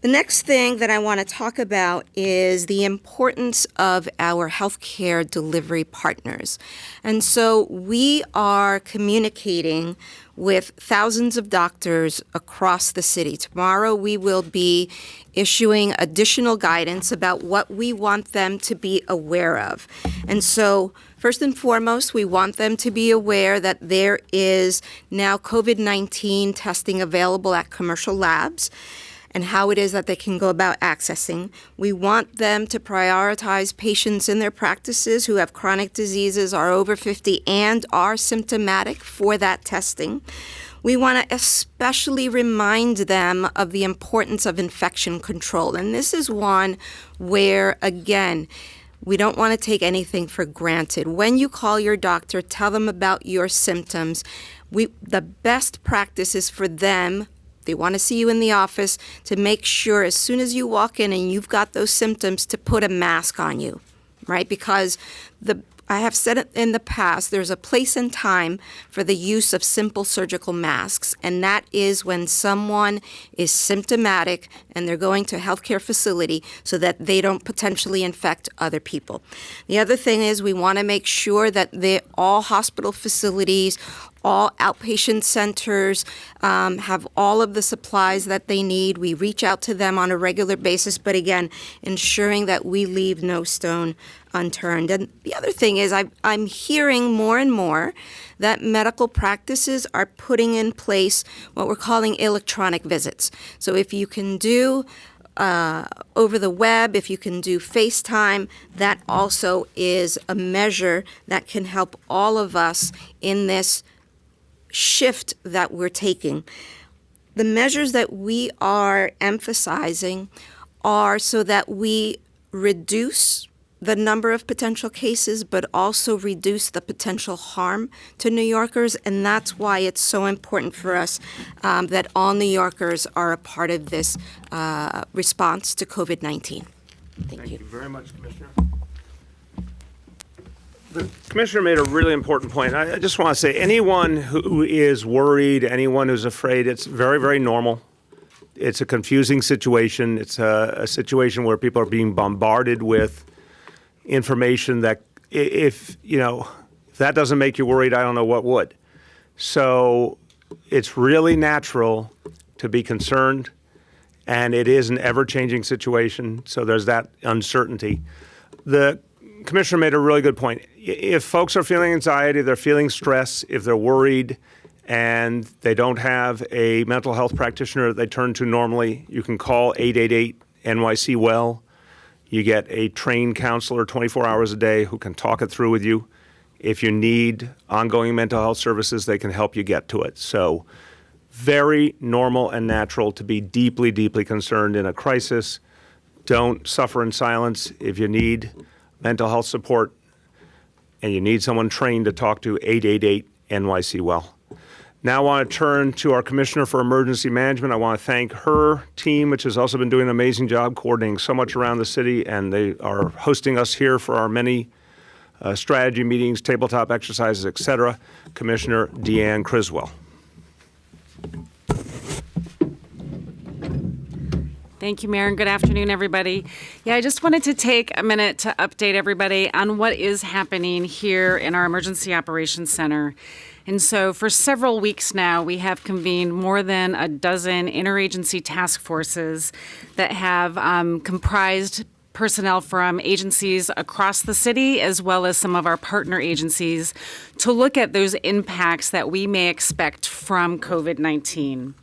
The next thing that I want to talk about is the importance of our healthcare delivery partners. And so we are communicating with thousands of doctors across the city. Tomorrow we will be issuing additional guidance about what we want them to be aware of. And so first and foremost, we want them to be aware that there is now COVID-19 testing available at commercial labs, and how it is that they can go about accessing. We want them to prioritize patients in their practices who have chronic diseases, are over 50, and are symptomatic for that testing. We want to especially remind them of the importance of infection control. And this is one where, again, we don't want to take anything for granted. When you call your doctor, tell them about your symptoms. The best practice is for them, they want to see you in the office, to make sure as soon as you walk in and you've got those symptoms, to put a mask on you, right? Because I have said it in the past, there's a place and time for the use of simple surgical masks, and that is when someone is symptomatic and they're going to a healthcare facility so that they don't potentially infect other people. The other thing is, we want to make sure that all hospital facilities, all outpatient centers have all of the supplies that they need. We reach out to them on a regular basis, but again, ensuring that we leave no stone unturned. And the other thing is, I'm hearing more and more that medical practices are putting in place what we're calling electronic visits. So if you can do over the web, if you can do FaceTime, that also is a measure that can help all of us in this shift that we're taking. The measures that we are emphasizing are so that we reduce the number of potential cases, but also reduce the potential harm to New Yorkers. And that's why it's so important for us that all New Yorkers are a part of this response to COVID-19. Thank you. Thank you very much, Commissioner. The Commissioner made a really important point. I just want to say, anyone who is worried, anyone who's afraid, it's very, very normal. It's a confusing situation. It's a situation where people are being bombarded with information that if that doesn't make you worried, I don't know what would. So it's really natural to be concerned, and it is an ever-changing situation, so there's that uncertainty. The Commissioner made a really good point. If folks are feeling anxiety, they're feeling stress, if they're worried, and they don't have a mental health practitioner that they turn to normally, you can call 888 NYC Well. You get a trained counselor 24 hours a day who can talk it through with you. If you need ongoing mental health services, they can help you get to it. So very normal and natural to be deeply, deeply concerned in a crisis. Don't suffer in silence. If you need mental health support and you need someone trained to talk to, 888 NYC Well. Now I want to turn to our Commissioner for Emergency Management. I want to thank her team, which has also been doing an amazing job coordinating so much around the city, and they are hosting us here for our many strategy meetings, tabletop exercises, et cetera. Commissioner Deanne Criswell. Thank you, Mayor, and good afternoon, everybody. Yeah, I just wanted to take a minute to update everybody on what is happening here in our Emergency Operations Center. And so for several weeks now, we have convened more than a dozen interagency task forces that have comprised personnel from agencies across the city, as well as some of our partner agencies, to look at those impacts that we may expect from COVID-19.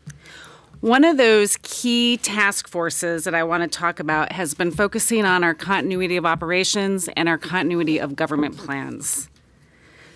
One of those key task forces that I want to talk about has been focusing on our continuity of operations and our continuity of government plans.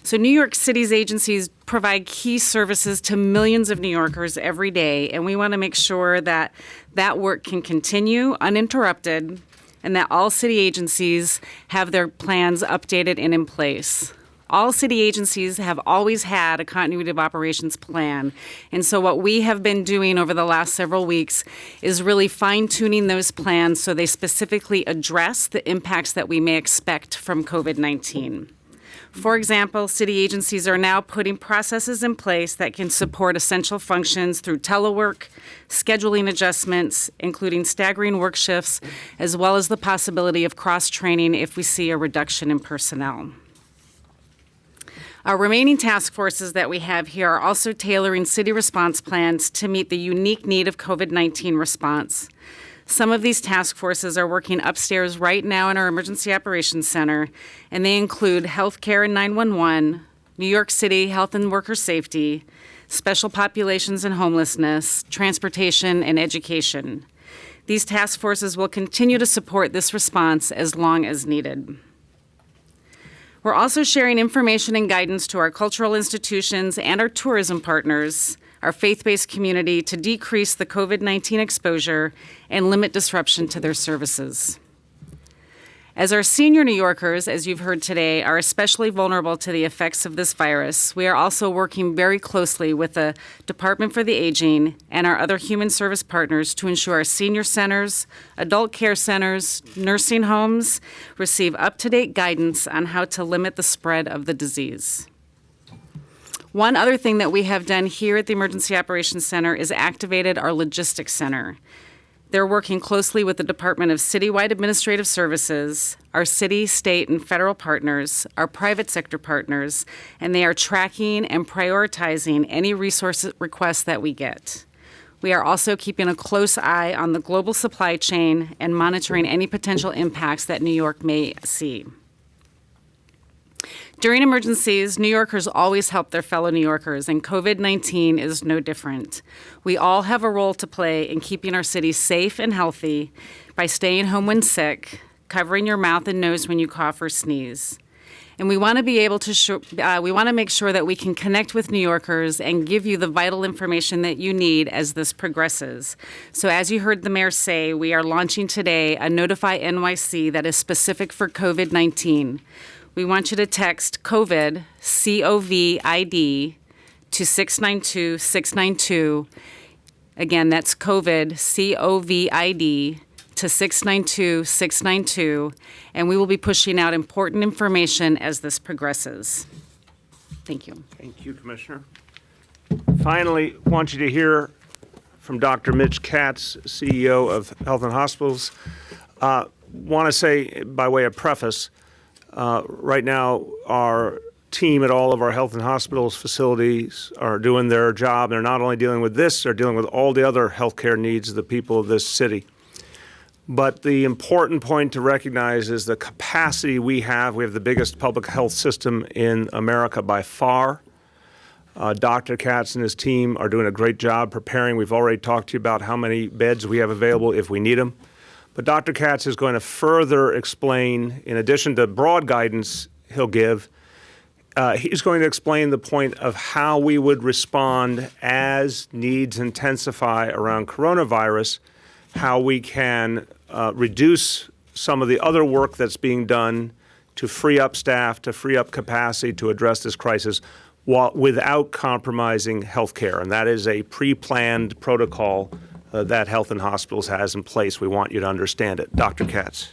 So New York City's agencies provide key services to millions of New Yorkers every day, and we want to make sure that that work can continue uninterrupted and that all city agencies have their plans updated and in place. All city agencies have always had a continuity of operations plan. And so what we have been doing over the last several weeks is really fine-tuning those plans so they specifically address the impacts that we may expect from COVID-19. For example, city agencies are now putting processes in place that can support essential functions through telework, scheduling adjustments, including staggering work shifts, as well as the possibility of cross-training if we see a reduction in personnel. Our remaining task forces that we have here are also tailoring city response plans to meet the unique need of COVID-19 response. Some of these task forces are working upstairs right now in our Emergency Operations Center, and they include healthcare and 911, New York City Health and Worker Safety, Special Populations and Homelessness, Transportation, and Education. These task forces will continue to support this response as long as needed. We're also sharing information and guidance to our cultural institutions and our tourism partners, our faith-based community, to decrease the COVID-19 exposure and limit disruption to their services. As our senior New Yorkers, as you've heard today, are especially vulnerable to the effects of this virus, we are also working very closely with the Department for the Aging and our other human service partners to ensure our senior centers, adult care centers, nursing homes receive up-to-date guidance on how to limit the spread of the disease. One other thing that we have done here at the Emergency Operations Center is activated our Logistics Center. They're working closely with the Department of Citywide Administrative Services, our city, state, and federal partners, our private sector partners, and they are tracking and prioritizing any resource requests that we get. We are also keeping a close eye on the global supply chain and monitoring any potential impacts that New York may see. During emergencies, New Yorkers always help their fellow New Yorkers, and COVID-19 is no different. We all have a role to play in keeping our city safe and healthy by staying home when sick, covering your mouth and nose when you cough or sneeze. And we want to be able to we want to make sure that we can connect with New Yorkers and give you the vital information that you need as this progresses. So as you heard the mayor say, we are launching today a Notify NYC that is specific for COVID-19. We want you to text COVID, COVID, to 692-692. Again, that's COVID, COVID, to 692-692, and we will be pushing out important information as this progresses. Thank you. Thank you, Commissioner. Finally, I want you to hear from Dr. Mitch Katz, CEO of Health and Hospitals. Want to say, by way of preface, right now our team at all of our health and hospitals facilities are doing their job. They're not only dealing with this, they're dealing with all the other healthcare needs of the people of this city. But the important point to recognize is the capacity we have. We have the biggest public health system in America by far. Dr. Katz and his team are doing a great job preparing. We've already talked to you about how many beds we have available if we need them. But Dr. Katz is going to further explain, in addition to broad guidance he'll give, he's going to explain the point of how we would respond as needs intensify around coronavirus, how we can reduce some of the other work that's being done to free up staff, to free up capacity to address this crisis without compromising health care. And that is a pre-planned protocol that Health and Hospitals has in place. We want you to understand it. Dr. Katz.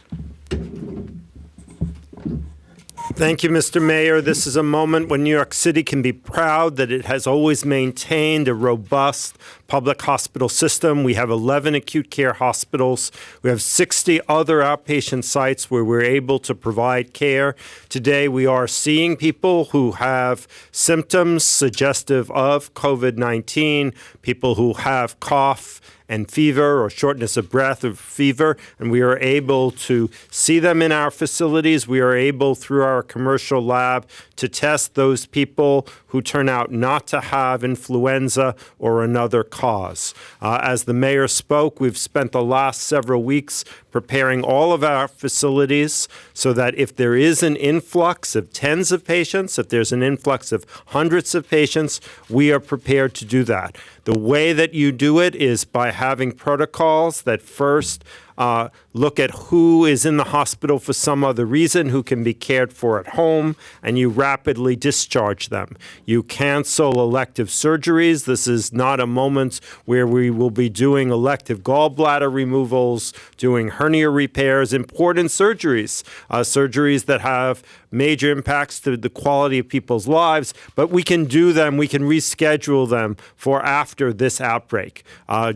Thank you, Mr. Mayor. This is a moment when New York City can be proud that it has always maintained a robust public hospital system. We have 11 acute care hospitals. We have 60 other outpatient sites where we're able to provide care. Today, we are seeing people who have symptoms suggestive of COVID-19, people who have cough and fever or shortness of breath or fever, and we are able to see them in our facilities. We are able, through our commercial lab, to test those people who turn out not to have influenza or another cause. As the mayor spoke, we've spent the last several weeks preparing all of our facilities so that if there is an influx of tens of patients, if there's an influx of hundreds of patients, we are prepared to do that. The way that you do it is by having protocols that first look at who is in the hospital for some other reason, who can be cared for at home, and you rapidly discharge them. You cancel elective surgeries. This is not a moment where we will be doing elective gallbladder removals, doing hernia repairs, important surgeries, surgeries that have major impacts to the quality of people's lives, but we can do them, we can reschedule them for after this outbreak.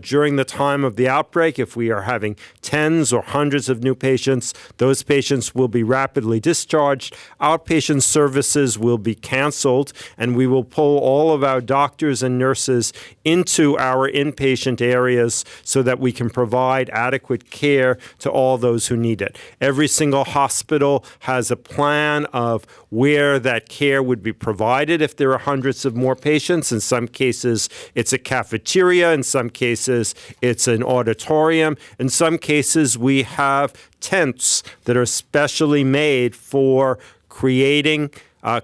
During the time of the outbreak, if we are having tens or hundreds of new patients, those patients will be rapidly discharged. Outpatient services will be canceled, and we will pull all of our doctors and nurses into our inpatient areas so that we can provide adequate care to all those who need it. Every single hospital has a plan of where that care would be provided if there are hundreds of more patients. In some cases, it's a cafeteria. In some cases, it's an auditorium. In some cases, we have tents that are specially made for creating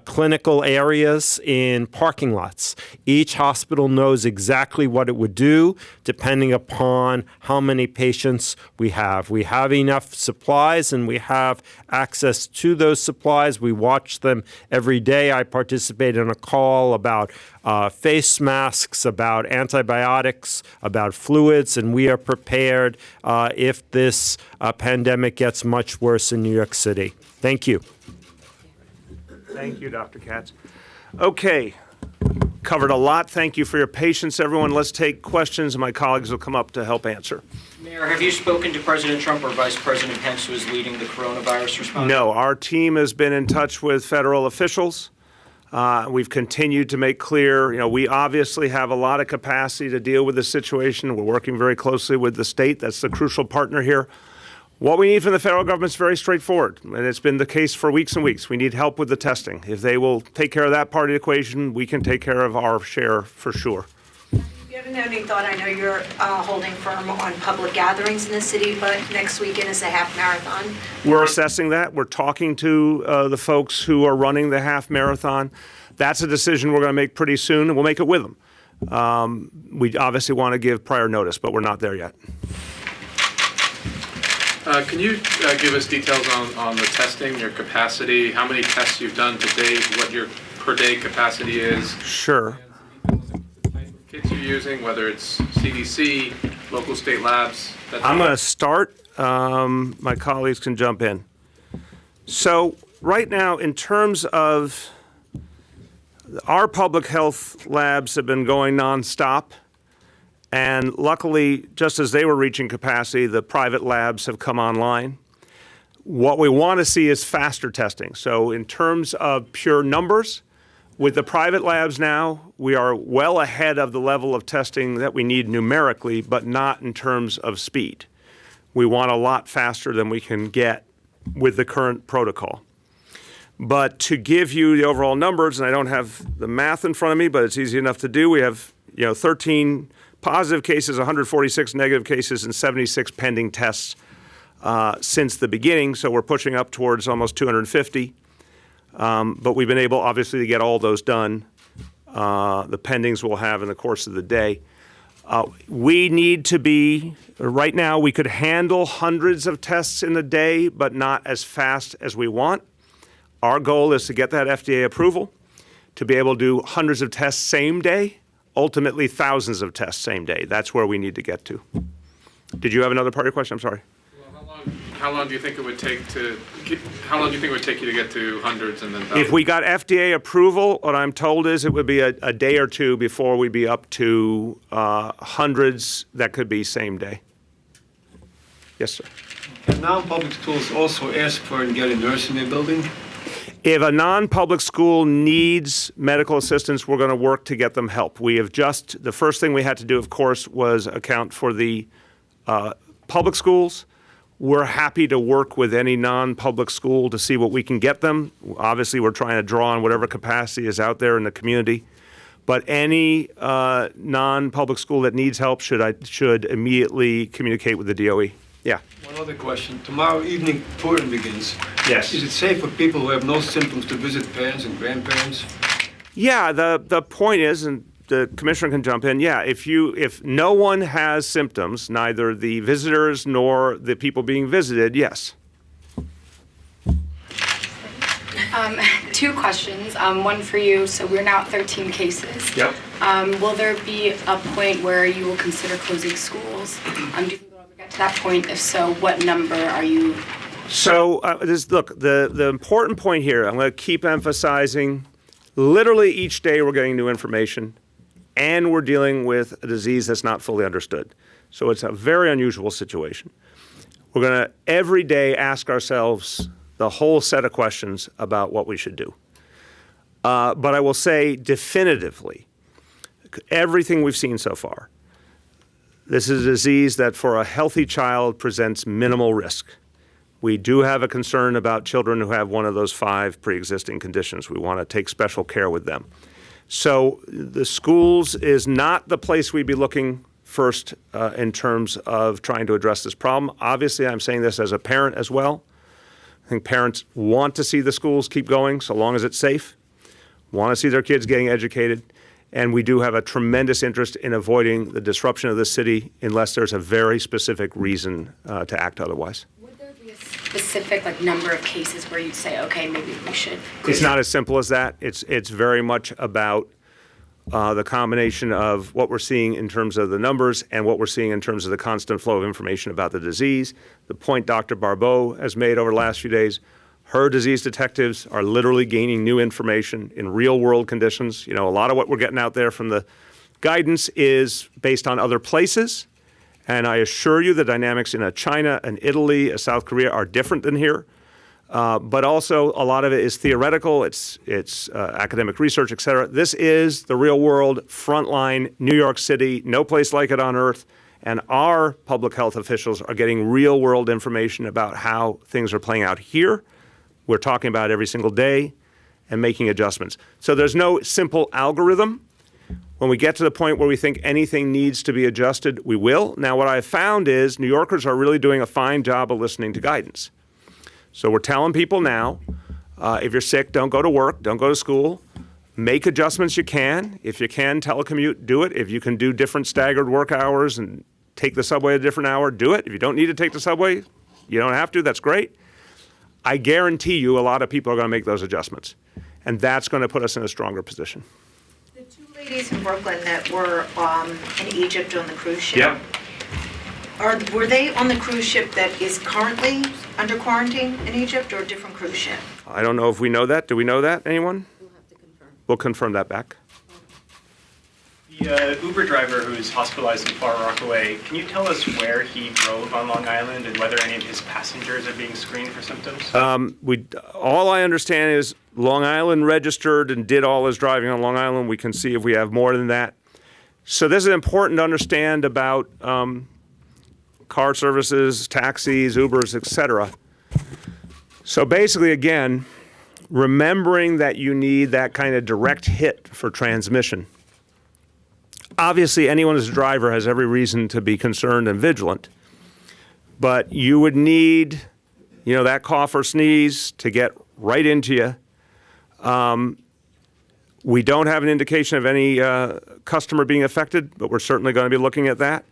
clinical areas in parking lots. Each hospital knows exactly what it would do depending upon how many patients we have. We have enough supplies and we have access to those supplies. We watch them every day. I participate in a call about face masks, about antibiotics, about fluids, and we are prepared if this pandemic gets much worse in New York City. Thank you. Thank you, Dr. Katz. Okay, covered a lot. Thank you for your patience, everyone. Let's take questions, and my colleagues will come up to help answer. Mayor, have you spoken to President Trump or Vice President Pence, who is leading the coronavirus response? No, our team has been in touch with federal officials. We've continued to make clear, we obviously have a lot of capacity to deal with the situation. We're working very closely with the state. That's the crucial partner here. What we need from the federal government is very straightforward, and it's been the case for weeks and weeks. We need help with the testing. If they will take care of that part of the equation, we can take care of our share for sure. Do you have Any thought, I know you're holding firm on public gatherings in the city, but next weekend is a half marathon. We're assessing that. We're talking to the folks who are running the half marathon. That's a decision we're going to make pretty soon, and we'll make it with them. We obviously want to give prior notice, but we're not there yet. Can you give us details on the testing, your capacity, how many tests you've done to date, what your per day capacity is? Sure. The type of kits you're using, whether it's CDC, local state labs? I'm going to start. My colleagues can jump in. So right now, in terms of our public health labs have been going nonstop. And luckily, just as they were reaching capacity, the private labs have come online. What we want to see is faster testing. So in terms of pure numbers, with the private labs now, we are well ahead of the level of testing that we need numerically, but not in terms of speed. We want a lot faster than we can get with the current protocol. But to give you the overall numbers, and I don't have the math in front of me, but it's easy enough to do, we have 13 positive cases, 146 negative cases, and 76 pending tests since the beginning. So we're pushing up towards almost 250. But we've been able, obviously, to get all those done. The pendings we'll have in the course of the day. We need to be, right now, we could handle hundreds of tests in a day, but not as fast as we want. Our goal is to get that FDA approval, to be able to do hundreds of tests same day, ultimately thousands of tests same day. That's where we need to get to. Did you have another part of your question? I'm sorry. Well, how long do you think it would take you to get to hundreds and then thousands? If we got FDA approval, what I'm told is it would be a day or two before we'd be up to hundreds that could be same day. Yes, sir. Can non-public schools also ask for and get a nurse in their building? If a non-public school needs medical assistance, we're going to work to get them help. The first thing we had to do, of course, was account for the public schools. We're happy to work with any non-public school to see what we can get them. Obviously, we're trying to draw on whatever capacity is out there in the community. But any non-public school that needs help should immediately communicate with the DOE. Yeah. One other question. Tomorrow evening, touring begins. Yes. Is it safe for people who have no symptoms to visit parents and grandparents? Yeah, the point is, and the commissioner can jump in, yeah, if no one has symptoms, neither the visitors nor the people being visited, yes. Two questions. One for you. So we're now at 13 cases. Yep. Will there be a point where you will consider closing schools? Do you think we'll ever get to that point? If so, what number are you? So, look, the important point here, I'm going to keep emphasizing, literally each day we're getting new information, and we're dealing with a disease that's not fully understood. So it's a very unusual situation. We're going to every day ask ourselves the whole set of questions about what we should do. But I will say definitively, everything we've seen so far, this is a disease that for a healthy child presents minimal risk. We do have a concern about children who have one of those 5 pre-existing conditions. We want to take special care with them. So the schools is not the place we'd be looking first in terms of trying to address this problem. Obviously, I'm saying this as a parent as well. I think parents want to see the schools keep going so long as it's safe, want to see their kids getting educated, and we do have a tremendous interest in avoiding the disruption of the city unless there's a very specific reason to act otherwise. Would there be a specific number of cases where you'd say, okay, maybe we should? It's not as simple as that. It's very much about the combination of what we're seeing in terms of the numbers and what we're seeing in terms of the constant flow of information about the disease. The point Dr. Barbeau has made over the last few days, her disease detectives are literally gaining new information in real world conditions. A lot of what we're getting out there from the guidance is based on other places. And I assure you the dynamics in a China, an Italy, a South Korea are different than here. But also a lot of it is theoretical, it's academic research, et cetera. This is the real world, frontline, New York City, no place like it on earth. And our public health officials are getting real world information about how things are playing out here. We're talking about it every single day and making adjustments. So there's no simple algorithm. When we get to the point where we think anything needs to be adjusted, we will. Now, what I've found is New Yorkers are really doing a fine job of listening to guidance. So we're telling people now, if you're sick, don't go to work, don't go to school. Make adjustments you can. If you can telecommute, do it. If you can do different staggered work hours and take the subway at a different hour, do it. If you don't need to take the subway, you don't have to, that's great. I guarantee you a lot of people are going to make those adjustments. And that's going to put us in a stronger position. The two ladies in Brooklyn that were in Egypt on the cruise ship. Yep. Were they on the cruise ship that is currently under quarantine in Egypt, or a different cruise ship? I don't know if we know that. Do we know that, anyone? We'll have to confirm. We'll confirm that back. The Uber driver who is hospitalized in Far Rockaway, can you tell us where he drove on Long Island and whether any of his passengers are being screened for symptoms? All I understand is Long Island registered and did all his driving on Long Island. We can see if we have more than that. So this is important to understand about car services, taxis, Ubers, etc. So basically, again, remembering that you need that kind of direct hit for transmission. Obviously, anyone who's a driver has every reason to be concerned and vigilant, but you would need, that cough or sneeze to get right into you. We don't have an indication of any customer being affected, but we're certainly going to be looking at that.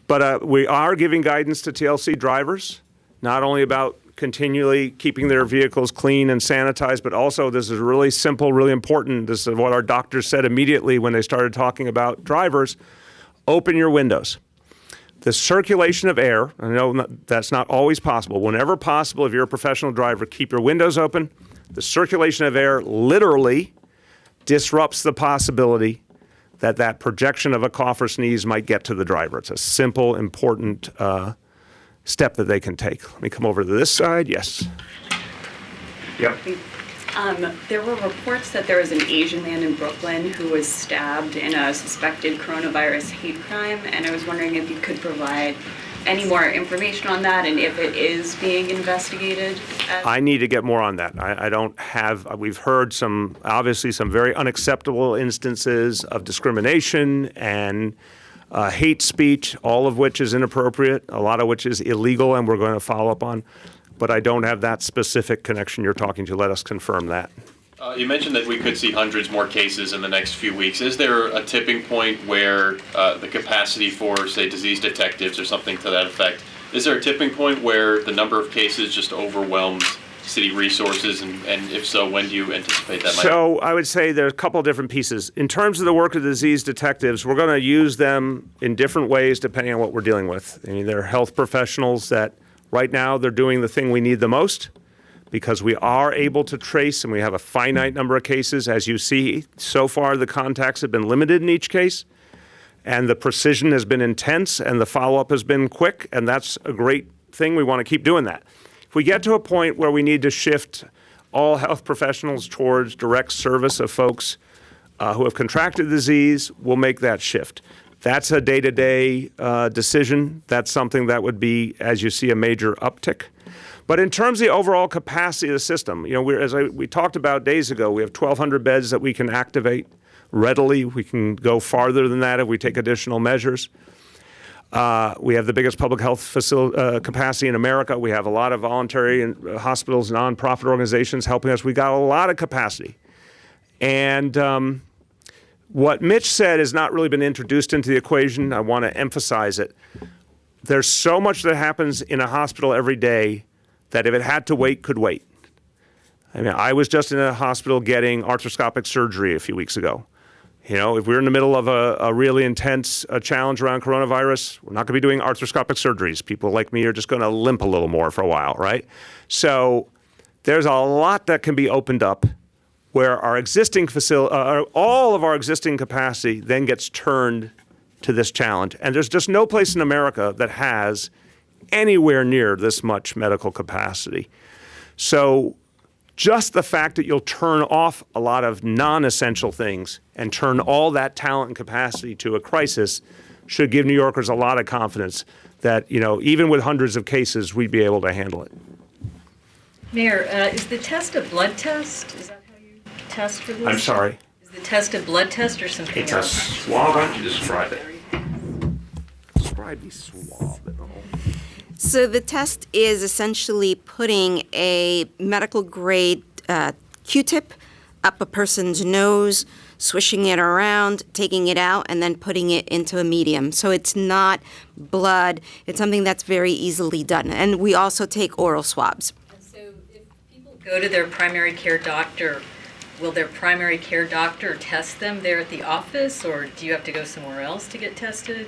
But we are giving guidance to TLC drivers, not only about continually keeping their vehicles clean and sanitized, but also this is really simple, really important. This is what our doctors said immediately when they started talking about drivers. Open your windows. The circulation of air, I know that's not always possible. Whenever possible, if you're a professional driver, keep your windows open. The circulation of air literally disrupts the possibility that projection of a cough or sneeze might get to the driver. It's a simple, important step that they can take. Let me come over to this side. Yes. Yep. There were reports that there was an Asian man in Brooklyn who was stabbed in a suspected coronavirus hate crime, and I was wondering if you could provide any more information on that and if it is being investigated. I need to get more on that. I don't have, we've heard obviously some very unacceptable instances of discrimination and hate speech, all of which is inappropriate, a lot of which is illegal, and we're going to follow up on. But I don't have that specific connection you're talking to. Let us confirm that. You mentioned that we could see hundreds more cases in the next few weeks. Is there a tipping point where the capacity for, say, disease detectives or something to that effect, is there a tipping point where the number of cases just overwhelms city resources, and if so, when do you anticipate that might happen? So I would say there's a couple of different pieces. In terms of the work of disease detectives, we're going to use them in different ways depending on what we're dealing with. I mean, they're health professionals that right now they're doing the thing we need the most because we are able to trace and we have a finite number of cases. As you see, so far the contacts have been limited in each case, and the precision has been intense and the follow-up has been quick, and that's a great thing. We want to keep doing that. If we get to a point where we need to shift all health professionals towards direct service of folks who have contracted the disease, we'll make that shift. That's a day-to-day decision. That's something that would be, as you see, a major uptick. But in terms of the overall capacity of the system, as we talked about days ago, we have 1,200 beds that we can activate readily. We can go farther than that if we take additional measures. We have the biggest public health capacity in America. We have a lot of voluntary hospitals, nonprofit organizations helping us. We got a lot of capacity. And what Mitch said has not really been introduced into the equation. I want to emphasize it. There's so much that happens in a hospital every day that if it had to wait, could wait. I mean, I was just in a hospital getting arthroscopic surgery a few weeks ago. If we're in the middle of a really intense challenge around coronavirus, we're not going to be doing arthroscopic surgeries. People like me are just going to limp a little more for a while, right? So there's a lot that can be opened up where our existing all of our existing capacity then gets turned to this challenge. And there's just no place in America that has anywhere near this much medical capacity. So just the fact that you'll turn off a lot of non-essential things and turn all that talent and capacity to a crisis should give New Yorkers a lot of confidence that, even with hundreds of cases, we'd be able to handle it. Mayor, is the test a blood test? Is that how you test for this? I'm sorry? Is the Test a blood test or something It's a else? swab. Why don't you describe it? Describe the swab at all. So the test is essentially putting a medical grade Q-tip up a person's nose, swishing it around, taking it out, and then putting it into a medium. So it's not blood. It's something that's very easily done. And we also take oral swabs. And so if people go to their primary care doctor, will their primary care doctor test them there at the office, or do you have to go somewhere else to get tested?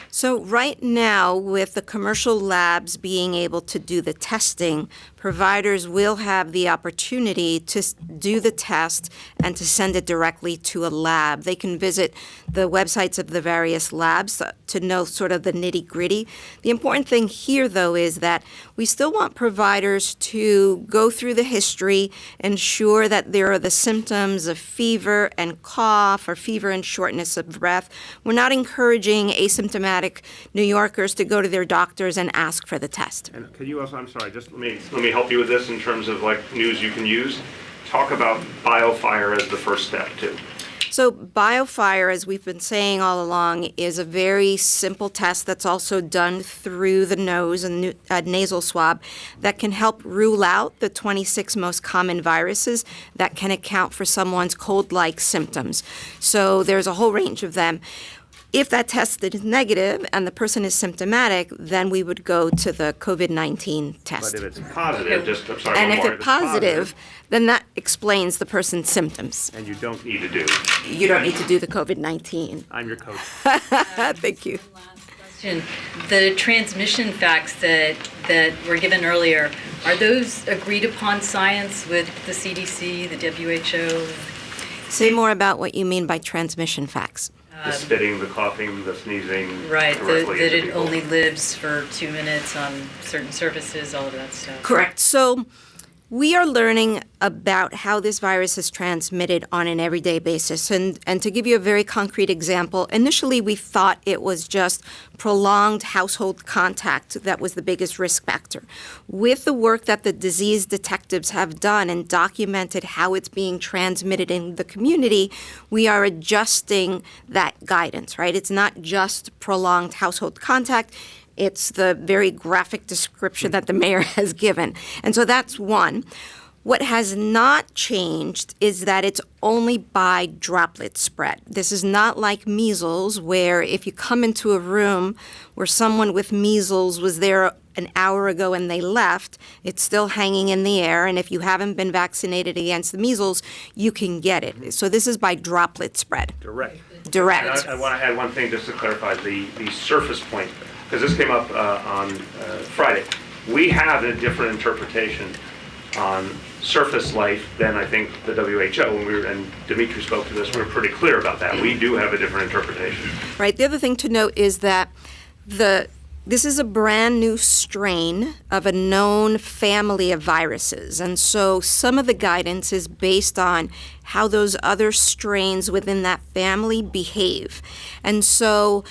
So right now, with the commercial labs being able to do the testing, providers will have the opportunity to do the test and to send it directly to a lab. They can visit the websites of the various labs to know sort of the nitty-gritty. The important thing here, though, is that we still want providers to go through the history, ensure that there are the symptoms of fever and cough or fever and shortness of breath. We're not encouraging asymptomatic New Yorkers to go to their doctors and ask for the test. And could you also, I'm sorry, just let me help you with this in terms of like news you can use. Talk about BioFire as the first step too. So BioFire, as we've been saying all along, is a very simple test that's also done through the nose and nasal swab that can help rule out the 26 most common viruses that can account for someone's cold-like symptoms. So there's a whole range of them. If that test is negative and the person is symptomatic, then we would go to the COVID-19 test. But if it's positive, I'm sorry, And one if more. it's positive, then that explains the person's symptoms. And you don't need to do. You don't need to do the COVID-19. I'm your coach. Thank you. Question. The transmission facts that were given earlier, are those agreed upon science with the CDC, the WHO? Say more about what you mean by transmission facts. The spitting, the coughing, the sneezing. Right, directly that into it people. only lives for 2 minutes on certain surfaces, all of that stuff. Correct. So we are learning about how this virus is transmitted on an everyday basis. And to give you a very concrete example, initially we thought it was just prolonged household contact that was the biggest risk factor. With the work that the disease detectives have done and documented how it's being transmitted in the community, we are adjusting that guidance, right? It's not just prolonged household contact. It's the very graphic description that the mayor has given. And so that's one. What has not changed is that it's only by droplet spread. This is not like measles, where if you come into a room where someone with measles was there an hour ago and they left, it's still hanging in the air. And if you haven't been vaccinated against the measles, you can get it. So this is by droplet spread. Direct. Direct. And I want to add one thing just to clarify the surface point, because this came up on Friday. We have a different interpretation on surface life than I think the WHO, and Dimitri spoke to this, we were pretty clear about that. We do have a different interpretation. Right. The other thing to note is that this is a brand new strain of a known family of viruses. And so some of the guidance is based on how those other strains within that family behave. And so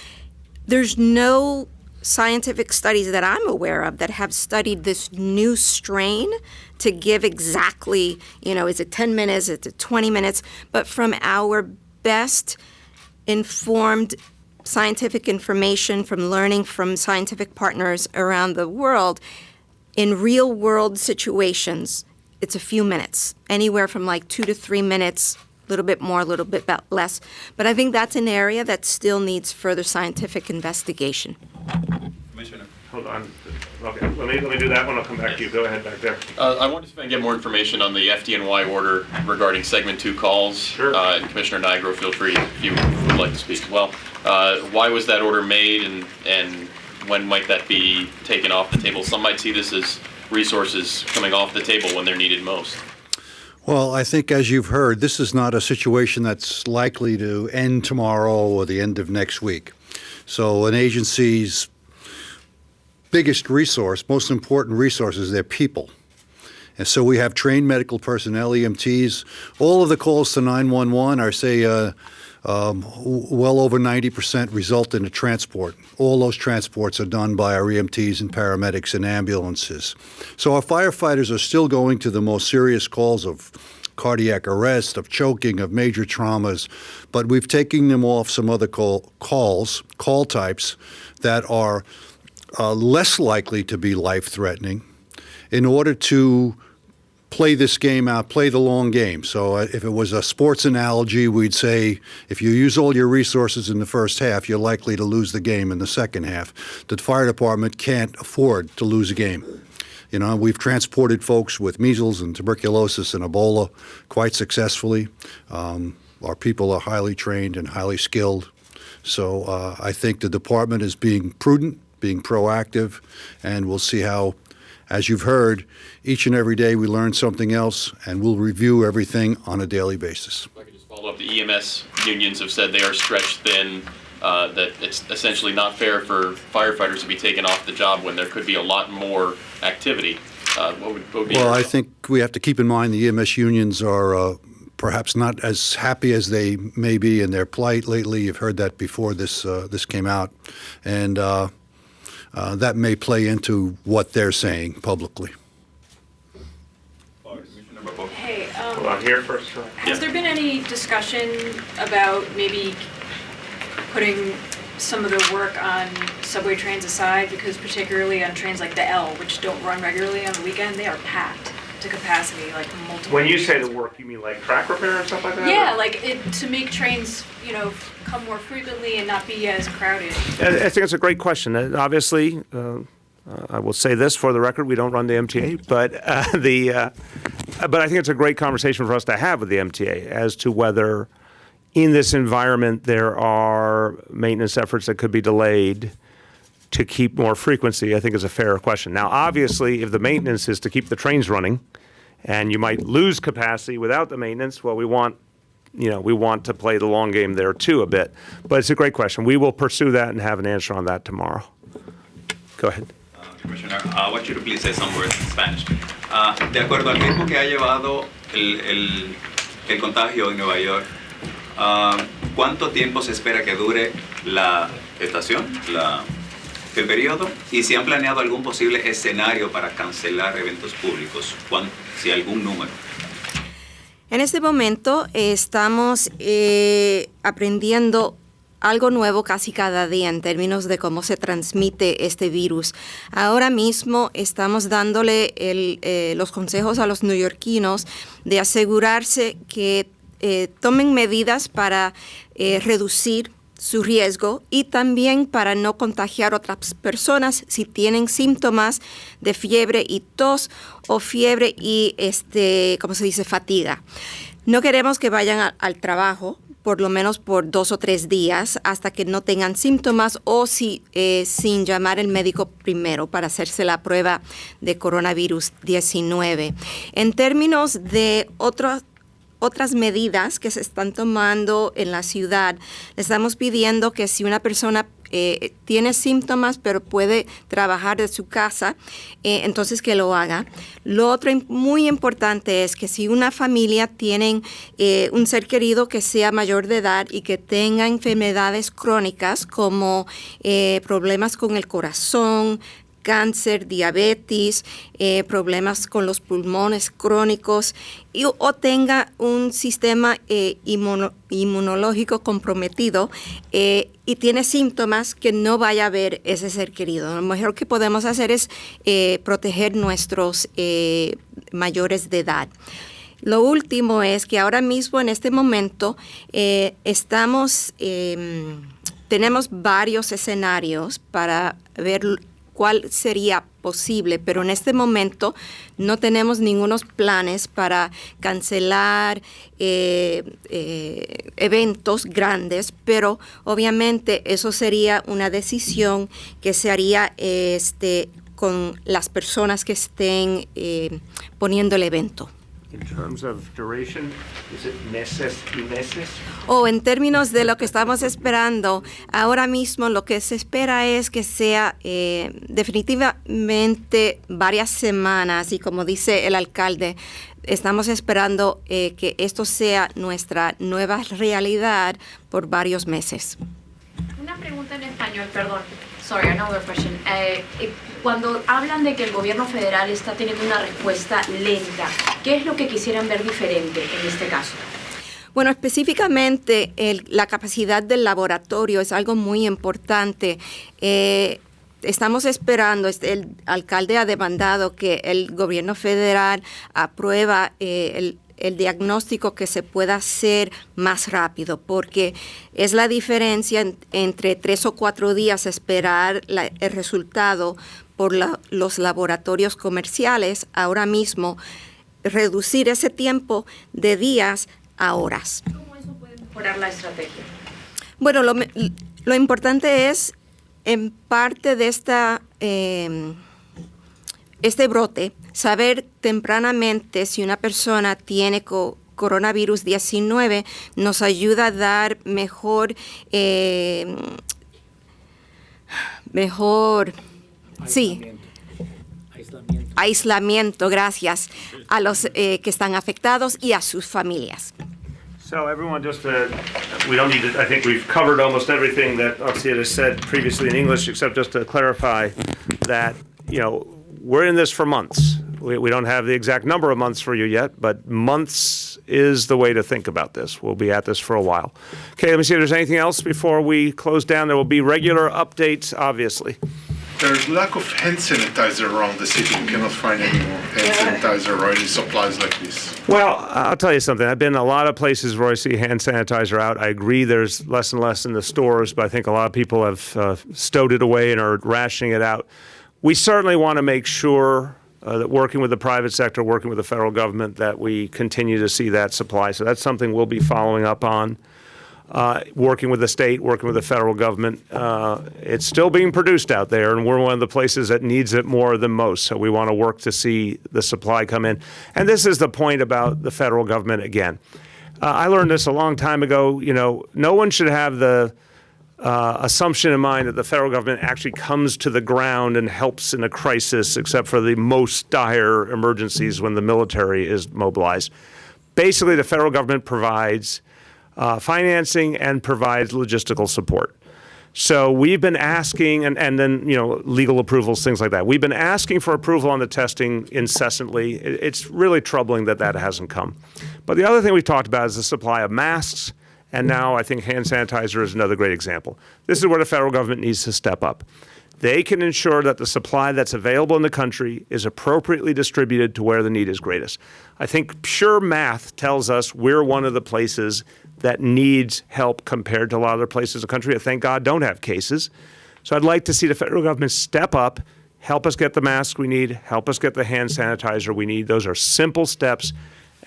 there's no scientific studies that I'm aware of that have studied this new strain to give exactly, is it 10 minutes, is it 20 minutes? But from our best informed scientific information, from learning from scientific partners around the world, in real world situations, it's a few minutes, anywhere from like 2 to 3 minutes, a little bit more, a little bit less. But I think that's an area that still needs further scientific investigation. Commissioner. Hold on. Okay, let me do that one. I'll come back to you. Go ahead back there. I wanted to get more information on the FDNY order regarding segment 2 calls. Sure. And Commissioner Nigro, feel free if you would like to speak as well. Why was that order made, and when might that be taken off the table? Some might see this as resources coming off the table when they're needed most. Well, I think, as you've heard, this is not a situation that's likely to end tomorrow or the end of next week. So an agency's biggest resource, most important resource, is their people. And so we have trained medical personnel, EMTs. All of the calls to 911 are, say, well over 90% result in a transport. All those transports are done by our EMTs and paramedics and ambulances. So our firefighters are still going to the most serious calls of cardiac arrest, of choking, of major traumas, but we've taken them off some other call types that are less likely to be life-threatening in order to play this game out, play the long game. So if it was a sports analogy, we'd say if you use all your resources in the first half, you're likely to lose the game in the second half. The fire department can't afford to lose a game. You know, we've transported folks with measles and tuberculosis and Ebola quite successfully. Our people are highly trained and highly skilled. So I think the department is being prudent, being proactive, and we'll see how, as you've heard, each and every day we learn something else, and we'll review everything on a daily basis. If I could just follow up, the EMS unions have said they are stretched thin, that it's essentially not fair for firefighters to be taken off the job when there could be a lot more activity. What would be Well, I think we have to keep in mind the EMS unions are perhaps not as happy as they may be in their plight lately. You've heard that before this came out, and that may play into what they're saying publicly. Hey, Hold on, here first. has there been any discussion about maybe putting some of the work on subway trains aside? Because particularly on trains like the L, which don't run regularly on the weekend, they are packed to capacity, like multiple. When you say the work, you mean like track repair and stuff like that? Yeah, like to make trains, come more frequently and not be as crowded. I think it's a great question. Obviously, I will say this for the record: we don't run the MTA, but but I think it's a great conversation for us to have with the MTA as to whether, in this environment, there are maintenance efforts that could be delayed to keep more frequency. I think is a fair question. Now, obviously, if the maintenance is to keep the trains running, and you might lose capacity without the maintenance, well, we want to play the long game there too a bit. But it's a great question. We will pursue that and have an answer on that tomorrow. Go ahead. Commissioner, I want you to please say some words in Spanish. De acuerdo al ritmo que ha llevado el contagio en Nueva York, ¿cuánto tiempo se espera que dure la estación, el periodo? Y si han planeado algún posible escenario para cancelar eventos públicos, si algún número. En este momento estamos aprendiendo algo nuevo casi cada día en términos de cómo se transmite este virus. Ahora mismo estamos dándole los consejos a los neoyorquinos de asegurarse que tomen medidas para reducir su riesgo y también para no contagiar a otras personas si tienen síntomas de fiebre y tos o fiebre y ¿cómo se dice? Fatiga. No queremos que vayan al trabajo por lo menos por 2 o 3 días hasta que no tengan síntomas o sin llamar al médico primero para hacerse la prueba de coronavirus 19. En términos de otras medidas que se están tomando en la ciudad, le estamos pidiendo que si una persona tiene síntomas pero puede trabajar de su casa, entonces que lo haga. Lo otro muy importante es que si una familia tiene un ser querido que sea mayor de edad y que tenga enfermedades crónicas como problemas con el corazón, cáncer, diabetes, problemas con los pulmones crónicos o tenga un sistema inmunológico comprometido y tiene síntomas, que no vaya a ver ese ser querido. Lo mejor que podemos hacer es proteger nuestros mayores de edad. Lo último es que ahora mismo, en este momento, tenemos varios escenarios para ver cuál sería posible, pero en este momento no tenemos ningunos planes para cancelar eventos grandes, pero obviamente eso sería una decisión que se haría con las personas que estén poniendo el evento. In terms of duration, is it meses y meses? En términos de lo que estamos esperando, ahora mismo lo que se espera es que sea definitivamente varias semanas y como dice el alcalde, estamos esperando que esto sea nuestra nueva realidad por varios meses. Una pregunta en español, perdón. Sorry, another question. Cuando hablan de que el gobierno federal está teniendo una respuesta lenta, ¿qué es lo que quisieran ver diferente en este caso? Bueno, específicamente la capacidad del laboratorio es algo muy importante. Estamos esperando, el alcalde ha demandado que el gobierno federal aprueba el diagnóstico que se pueda hacer más rápido, porque es la diferencia entre 3 o 4 días esperar el resultado por los laboratorios comerciales. Ahora mismo, reducir ese tiempo de días a horas. ¿Cómo eso puede mejorar la estrategia? Bueno, lo importante es, en parte de este brote, saber tempranamente si una persona tiene coronavirus 19 nos ayuda a dar mejor aislamiento, gracias, a los que están afectados y a sus familias. So everyone, we don't need to, I think we've covered almost everything that Oxia has said previously in English, except just to clarify that, we're in this for months. We don't have the exact number of months for you yet, but months is the way to think about this. We'll be at this for a while. Okay, let me see if there's anything else before we close down. There will be regular updates, obviously. There's lack of hand sanitizer around the city. You cannot find any more hand sanitizer or any supplies like this. Well, I'll tell you something. I've been in a lot of places where I see hand sanitizer out. I agree there's less and less in the stores, but I think a lot of people have stowed it away and are rationing it out. We certainly want to make sure that working with the private sector, working with the federal government, that we continue to see that supply. So that's something we'll be following up on. Working with the state, working with the federal government. It's still being produced out there, and we're one of the places that needs it more than most. So we want to work to see the supply come in. And this is the point about the federal government again. I learned this a long time ago. No one should have the assumption in mind that the federal government actually comes to the ground and helps in a crisis, except for the most dire emergencies when the military is mobilized. Basically, the federal government provides financing and provides logistical support. So we've been asking, and then legal approvals, things like that. We've been asking for approval on the testing incessantly. It's really troubling that hasn't come. But the other thing we've talked about is the supply of masks, and now I think hand sanitizer is another great example. This is where the federal government needs to step up. They can ensure that the supply that's available in the country is appropriately distributed to where the need is greatest. I think pure math tells us we're one of the places that needs help compared to a lot of other places in the country that, thank God, don't have cases. So I'd like to see the federal government step up, help us get the masks we need, help us get the hand sanitizer we need. Those are simple steps.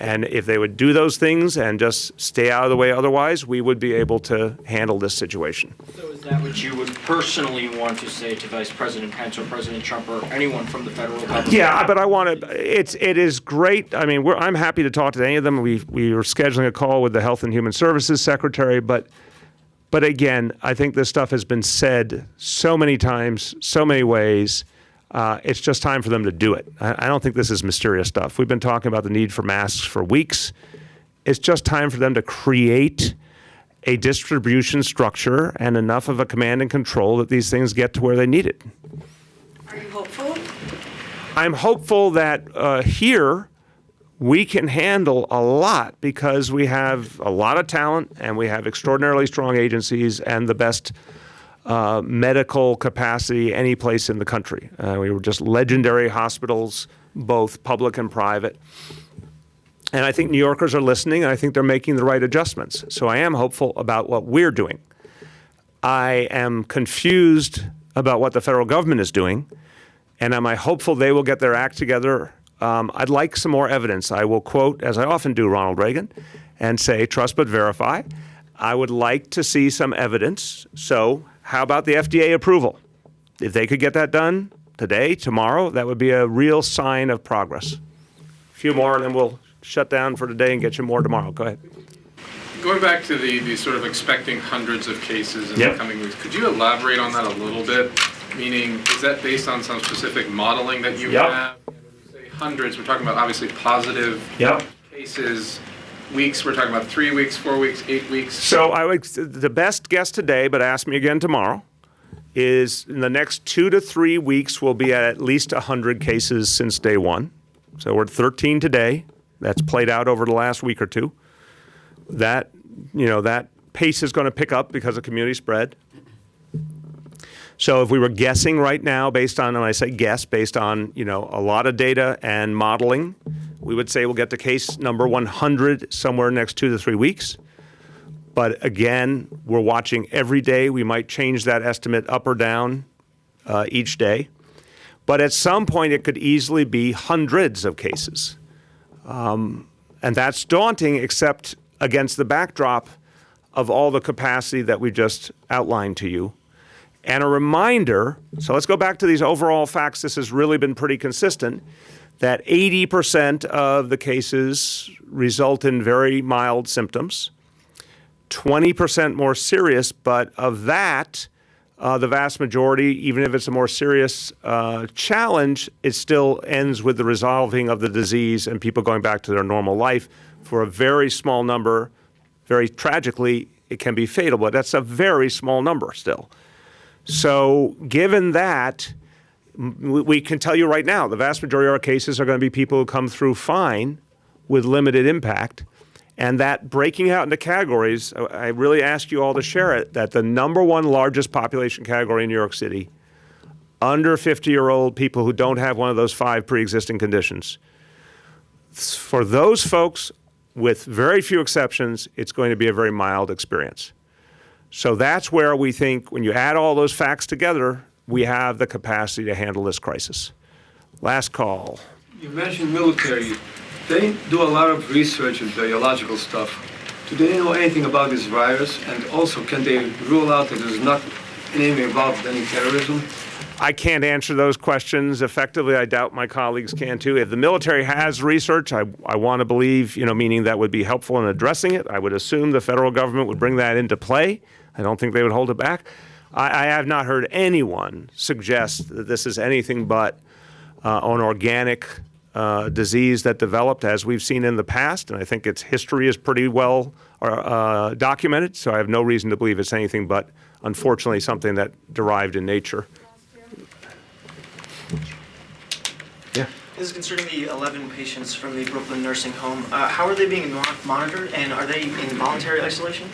And if they would do those things and just stay out of the way otherwise, we would be able to handle this situation. So is that what you would personally want to say to Vice President Pence or President Trump or anyone from the federal government? Yeah, but I want to, it is great. I mean, I'm happy to talk to any of them. We are scheduling a call with the Health and Human Services Secretary, but again, I think this stuff has been said so many times, so many ways. It's just time for them to do it. I don't think this is mysterious stuff. We've been talking about the need for masks for weeks. It's just time for them to create a distribution structure and enough of a command and control that these things get to where they need it. Are you hopeful? I'm hopeful that here we can handle a lot because we have a lot of talent and we have extraordinarily strong agencies and the best medical capacity any place in the country. We were just legendary hospitals, both public and private. And I think New Yorkers are listening, and I think they're making the right adjustments. So I am hopeful about what we're doing. I am confused about what the federal government is doing, and am I hopeful they will get their act together? I'd like some more evidence. I will quote, as I often do, Ronald Reagan, and say, trust but verify. I would like to see some evidence. So how about the FDA approval? If they could get that done today, tomorrow, that would be a real sign of progress. A few more, and then we'll shut down for today and get you more tomorrow. Go ahead. Going back to the sort of expecting hundreds of cases in the coming weeks, could you elaborate on that a little bit? Meaning, is that based on some specific modeling that you have? When you say hundreds, we're talking about obviously positive cases. Weeks, we're talking about 3 weeks, 4 weeks, 8 weeks. So the best guess today, but ask me again tomorrow, is in the next 2 to 3 weeks, we'll be at least 100 cases since day one. So we're at 13 today. That's played out over the last week or two. That pace is going to pick up because of community spread. So if we were guessing right now, based on, and I say guess, based on, a lot of data and modeling, we would say we'll get to case number 100 somewhere next 2 to 3 weeks. But again, we're watching every day. We might change that estimate up or down each day. But at some point, it could easily be hundreds of cases. And that's daunting, except against the backdrop of all the capacity that we just outlined to you. And a reminder, so let's go back to these overall facts. This has really been pretty consistent, that 80% of the cases result in very mild symptoms, 20% more serious, but of that, the vast majority, even if it's a more serious challenge, it still ends with the resolving of the disease and people going back to their normal life. For a very small number, very tragically, it can be fatal, but that's a very small number still. So given that, we can tell you right now, the vast majority of our cases are going to be people who come through fine with limited impact. And that breaking out into categories, I really ask you all to share it, that the number one largest population category in New York City, under 50-year-old people who don't have one of those 5 pre-existing conditions. For those folks, with very few exceptions, it's going to be a very mild experience. So that's where we think when you add all those facts together, we have the capacity to handle this crisis. Last call. You mentioned military. They do a lot of research and biological stuff. Do they know anything about this virus? And also, can they rule out that there's not anything involved with any terrorism? I can't answer those questions effectively. I doubt my colleagues can too. If the military has research, I want to believe, meaning that would be helpful in addressing it. I would assume the federal government would bring that into play. I don't think they would hold it back. I have not heard anyone suggest that this is anything but an organic disease that developed as we've seen in the past. And I think its history is pretty well documented. So I have no reason to believe it's anything but, unfortunately, something that derived in nature. Yeah. This is concerning the 11 patients from the Brooklyn nursing home. How are they being monitored, and are they in voluntary isolation?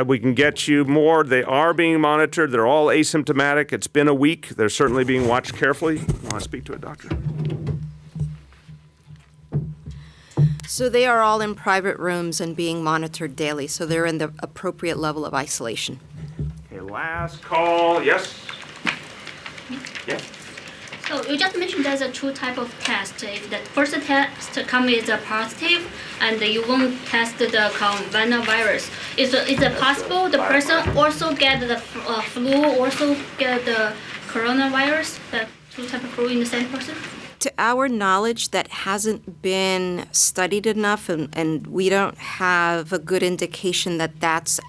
We can get you more. They are being monitored. They're all asymptomatic. It's been a week. They're certainly being watched carefully. I want to speak to a doctor. So they are all in private rooms and being monitored daily. So they're in the appropriate level of isolation. Okay, last call. Yes? Yeah. So you just mentioned there's a 2 type of test. If the first test comes as a positive, and you won't test the coronavirus, is it possible the person also get the flu, also get the coronavirus? That 2 type of flu in the same person? To our knowledge, that hasn't been studied enough, and we don't have a good indication that that's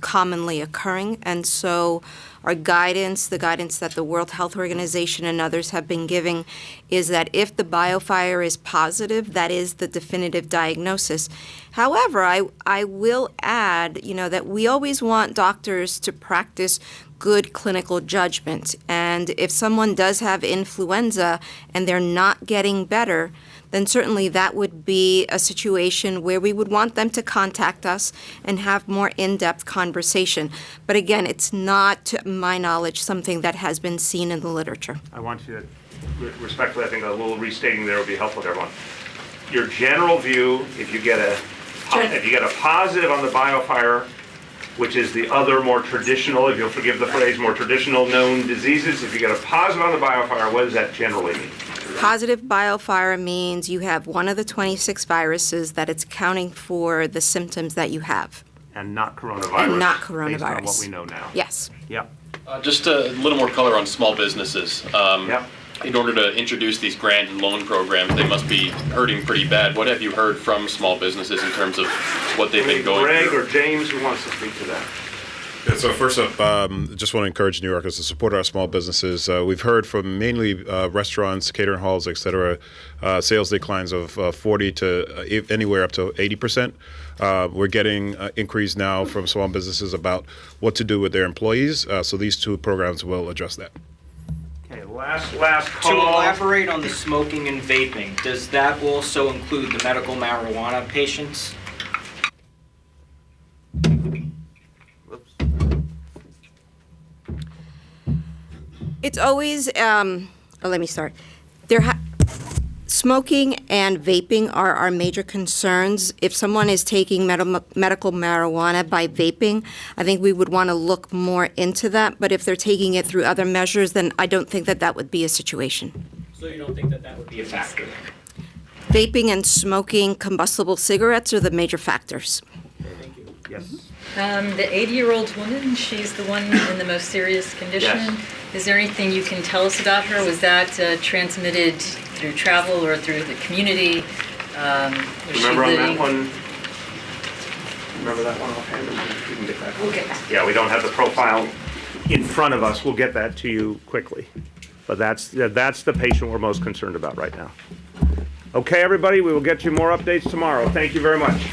commonly occurring. And so our guidance, the guidance that the World Health Organization and others have been giving, is that if the biofire is positive, that is the definitive diagnosis. However, I will add, that we always want doctors to practice good clinical judgment. And if someone does have influenza and they're not getting better, then certainly that would be a situation where we would want them to contact us and have more in-depth conversation. But again, it's not, to my knowledge, something that has been seen in the literature. I want you to, respectfully, I think a little restating there would be helpful to everyone. Your general view, if you get a positive on the biofire, which is the other more traditional, if you'll forgive the phrase, more traditional known diseases, if you get a positive on the biofire, what does that generally mean? Positive biofire means you have one of the 26 viruses that it's accounting for the symptoms that you have. And not coronavirus. And not coronavirus. Based on what we know now. Yes. Yeah. Just a little more color on small businesses. In order to introduce these grant and loan programs, they must be hurting pretty bad. What have you heard from small businesses in terms of what they've been going Greg through? or James, who wants to speak to that? Yeah, so first up, just want to encourage New Yorkers to support our small businesses. We've heard from mainly restaurants, catering halls, et cetera, sales declines of 40 to anywhere up to 80%. We're getting inquiries now from small businesses about what to do with their employees. So these two programs will address that. Okay, last To call. elaborate on the smoking and vaping, does that also include the medical marijuana patients? It's always, let me start. Smoking and vaping are our major concerns. If someone is taking medical marijuana by vaping, I think we would want to look more into that. But if they're taking it through other measures, then I don't think that that would be a situation. So you don't think that that would be a factor? Vaping and smoking combustible cigarettes are the major factors. Yes. The 80-year-old woman, she's the one in the most serious condition. Yes. Is there anything you can tell us about her? Was that transmitted through travel or through the community? Remember on that one? Remember that one offhand? We can get that. We'll get that. Yeah, we don't have the profile in front of us. We'll get that to you quickly. But that's the patient we're most concerned about right now. Okay, everybody, we will get you more updates tomorrow. Thank you very much.